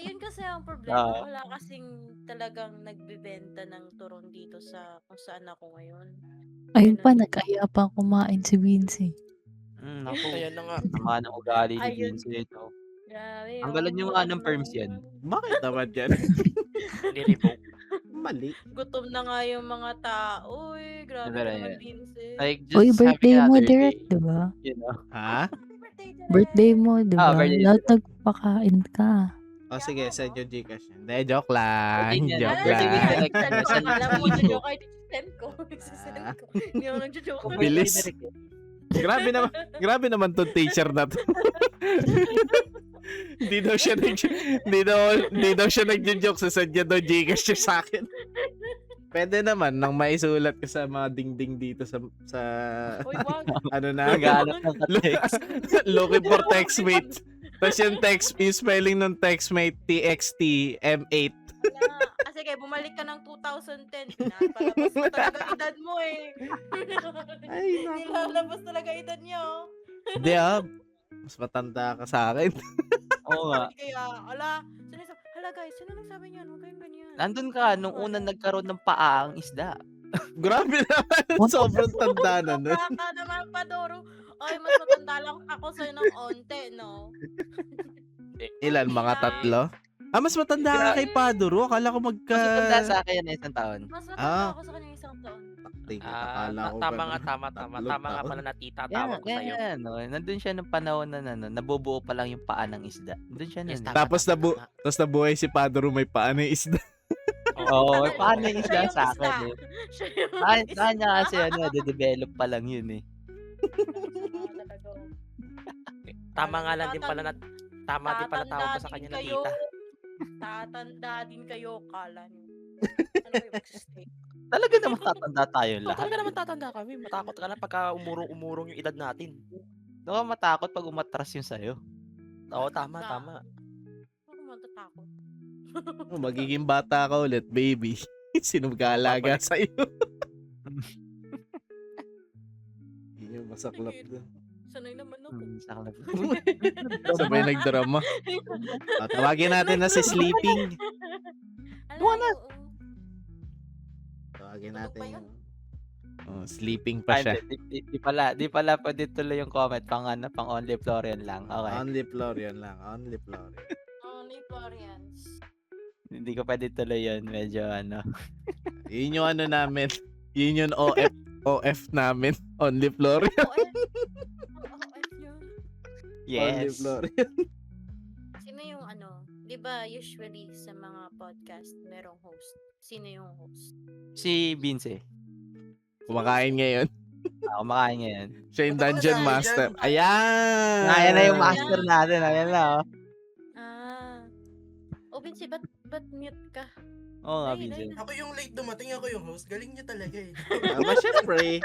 Yun kasi ang problema. Ah. Wala kasing talagang nagbebenta ng turon dito sa kung saan ako ngayon. Ayun pa, nag-aya pa kumain si Vinci. Naku. Ayan na nga. Sama ng ugali ni Ayun. Vincent. No? Grabe. Tanggalan oh, yung gutom ng perms na yan. Bakit naman yan? Ni-revoke. Mali. Gutom na nga yung mga tao. Uy, grabe Pero naman, yun. Vincent. Like, just Uy, birthday having mo, another Derek, day, diba? you know? Ha? Birthday mo, diba? birthday. Lahat nagpakain ka. O sige, send yung Gcash. Hindi, joke lang. Birthday niya, Joke birthday lang. niya, like, Send ko. Alam mo, joke ay send ko. Send ko. Hindi ako nagjo-joke. Bilis. Grabe naman tong teacher na to. Hindi daw siya nagjo-joke sa sadya daw Gcash niya sa akin. Pwede naman nang maisulat ka sa mga dingding dito sa Uy, wag. ano na, Naghahanap ng ka-text. looking for textmate. Tapos yung spelling ng textmate TXT M8. Wala. Sige, bumalik ka ng 2010. Palabas mo talaga edad mo eh. Ay, naku. Nilalabas talaga edad niyo. Hindi mas matanda ka sa akin. Oo nga. Kaya, hala guys, sino nagsabi niyan? Huwag kayong ganyan. Nandun ka, nung unang nagkaroon ng paa ang isda. Grabe naman. Sobrang tanda na nun. Baka naman pa, Doro. Ay, mas matanda lang ako sa'yo ng onte, no? Ilan? Mga tatlo? Mas matanda ka kay Paduro. Akala ko Mas matanda sa akin na isang taon. Mas matanda Ah. ako sa kanya isang taon. Akala ko Tama ganun. nga, tama. Tatlong Tama nga taon. pala na tita tawag ko sa'yo. No? Nandun siya ng panahon na nabubuo pa lang yung paa ng isda. Nandun siya Yes, nun. tama. Tapos nabuhay si Paduro may paano yung isda. Oo, paano yung Siya isda yung sa akin isda. eh. Siya yung Kanya kasi de-develop pa lang yun eh. Tama nga lang din pala na tama din pala tawag ko sa kanya na tita. Tatanda din kayo, kala niyo. Ano kayo mag-stay? Talaga naman tatanda tayo Oo, lahat. talaga naman tatanda kami. Matakot ka lang pagka umurong yung edad natin. Doon ka matakot pag umatras yung sayo. Oo, tama. Ako matatakot. Magiging bata ka ulit, baby. Sino mag-aalaga sa'yo? Yun yung masaklap doon. Sanay naman ako. Saklap. Sabay nagdrama. Tawagin natin na si Sleeping. Buwan na. Tawagin Tulog natin pa yun? yung... sleeping pa siya. Di pala pwede tuloy yung comment pang only Florian lang. Okay. Only Florian lang. Only Florian. Only Florians. Hindi ko pwede tuloy yun. Medyo Yun yung namin. Yun yung OF namin. Only Florian. Only Yes. Florian. Sino yung di Di ba usually sa mga podcast, merong host. Sino yung host? Si Vince. Kumakain ngayon. Kumakain ngayon. Siya yung Ba't ako Dungeon nadali Master. dyan? Ayan! Ayan na yung ma- master natin. Ayan na, oh. Vinci, ba't mute ka? Oo nga, Ay, Vince. ay, Ako yung late dumating, ako yung host. Galing niya talaga eh. Aba, syempre.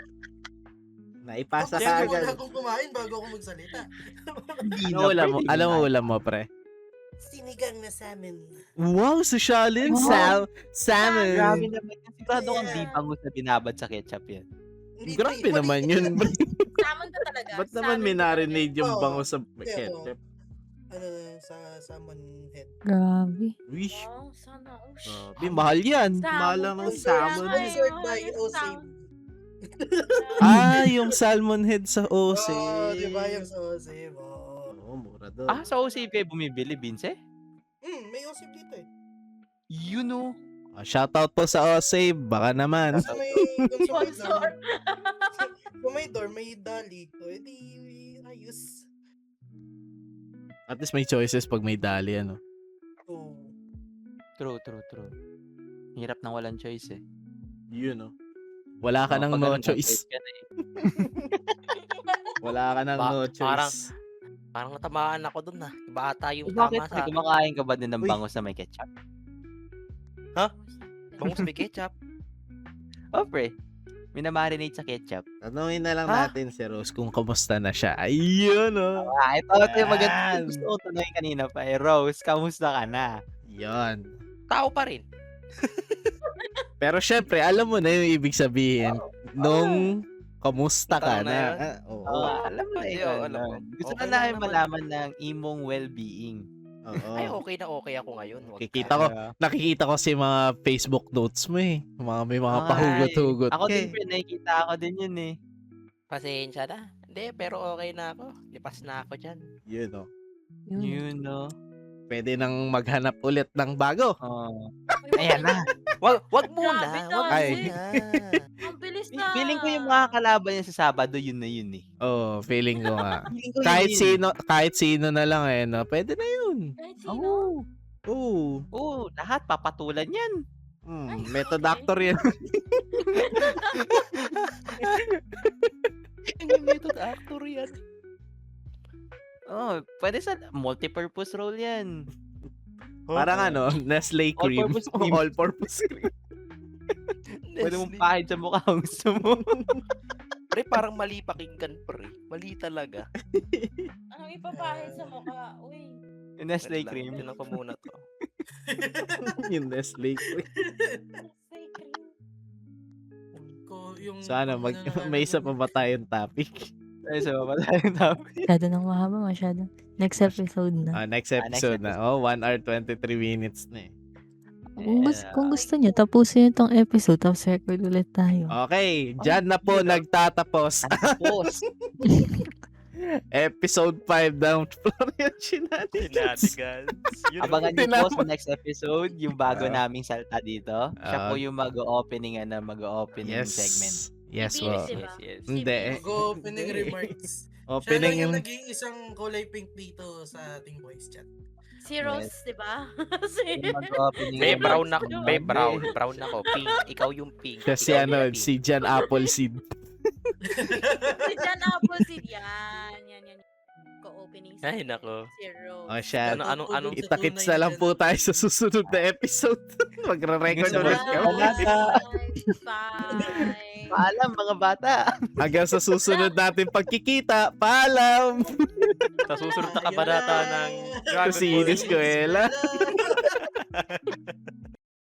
Naipasa Tapos ka wala agad. akong kumain bago ako magsalita. Ano ulam mo? Alam mo ulam mo, pre? Sinigang na salmon. Wow, sosyalin. Wow. Salmon. Grabe naman. Sigurado kang Yeah. di bangus na binabad sa ketchup yan. Hindi, Grabe pre, naman mali- yun. Salmon ka talaga. Ba't naman Salmon may ka talaga. narinade yung Oo. bango sa Hindi, ketchup? Ano, sa salmon head. Grabe. Wish. Wow, sana. Oh, Grabe, mahal yan. Salmon. Mahal lang ng Kaya salmon. nga eh, Sponsored mahal by yung Osave. salmon. Yung salmon head sa OC. Oo, di ba yung sa Osave? Oo. Oo, mura doon. Sa OCP kayo bumibili, Vince? May Osave dito eh. You know. Shoutout po sa OC. Baka naman. Kasi may, kung sa may Sponsor. kung may door, may dali. O, edi, ayos. At least may choices pag may dali, ano. Oo. True. Hirap nang walang choice eh. Yun, no. Wala ka nang Pag no ganun, choice. ka na eh. Wala ka nang no choice. Parang natamaan ako dun na. Bata yung Bakit? tama sa Kumakain ka ba din ng Uy. bangus na may ketchup? bangus may ketchup. Oh, pre. Minamarinate sa ketchup. Tanungin na lang Ha? natin si Rose kung kamusta na siya. Ayun, no. Ito yung Yan. maganda. Gusto ko tanongin kanina pa eh. Rose, kamusta ka na? Yun. Tao pa rin. Pero syempre, alam mo na yung ibig sabihin nung kamusta ka Tanong na na. yun? Oo. Alam mo na Hindi, yun. alam ko. Gusto Okay na lang namin naman. malaman ng imong well-being. Oo. Ay, okay ako ngayon. Wag Kikita ka. ko, nakikita ko si mga Facebook notes mo eh. May mga Ay, pahugot-hugot Ako ka din, eh. pre. Nakikita ako din yun eh. Pasensya na. Hindi, pero okay na ako. Lipas na ako dyan. Yun, no. Yun. Yun, no? Pwede nang maghanap ulit ng bago. Oh. Uy, Ayan na. Wag muna. Grabe Wag Ay. muna. Ang bilis na. Feeling ko yung mga kalaban niya sa Sabado, yun na yun eh. Oh, feeling ko nga. Feeling ko kahit yun. sino na lang eh, no. Pwede na yun. Kahit sino. Oo. Oo. Oo, lahat papatulan yan. Method actor yan. Hindi method actor yan. Oh, pwede sa multi-purpose role yan. Parang ano, Nestle cream. All-purpose cream. All-purpose cream. Pwede mong pahid sa mukha kung gusto mo. Pre, parang mali pakinggan, pre. Mali talaga. Anong ipapahid sa mukha? Uy. Yung Nestle Wait lang, cream. tinan ko muna to. Yung Nestle cream. Nestle cream. Yung Sana may isa pa ba tayong topic? Ay, so, tayong topic. Masyado nang mahaba, masyado. Next episode na. Next episode na. Oh, 1 hour 23 minutes na eh. Kung gusto nyo, tapusin nyo tong episode, tapos record ulit tayo. Okay, dyan na po nagtatapos. Tapos. Episode 5 ng Florian Shenanigans. Abangan niyo po sa next episode yung bago Ah. naming salta dito. Siya po yung mag-opening Yes. segment. Yes, Bilis, po. diba? Yes. Hindi. Mag-opening remarks. Siya lang Opening yung yung... nag-iisang kulay pink dito sa ating voice chat. Si Rose, di ba? Yung mag-opening May May brown remarks. na, may brown. Brown ako. Pink. Ikaw yung pink. Siya si Ikaw ano, yung pink. si Jan Appleseed. Si Jan Appleseed. Yan. Ko-opening Ay, nako. Si Rose. O siya, Anong kita-kits na lang po tayo sa susunod na episode. Magre-record Gusto mo ulit na- kami. Bye. Paalam mga bata. Hanggang sa susunod natin pagkikita. Paalam! Sa susunod na kabanata ng Dragon Si Ball. Ines Coela. Bye.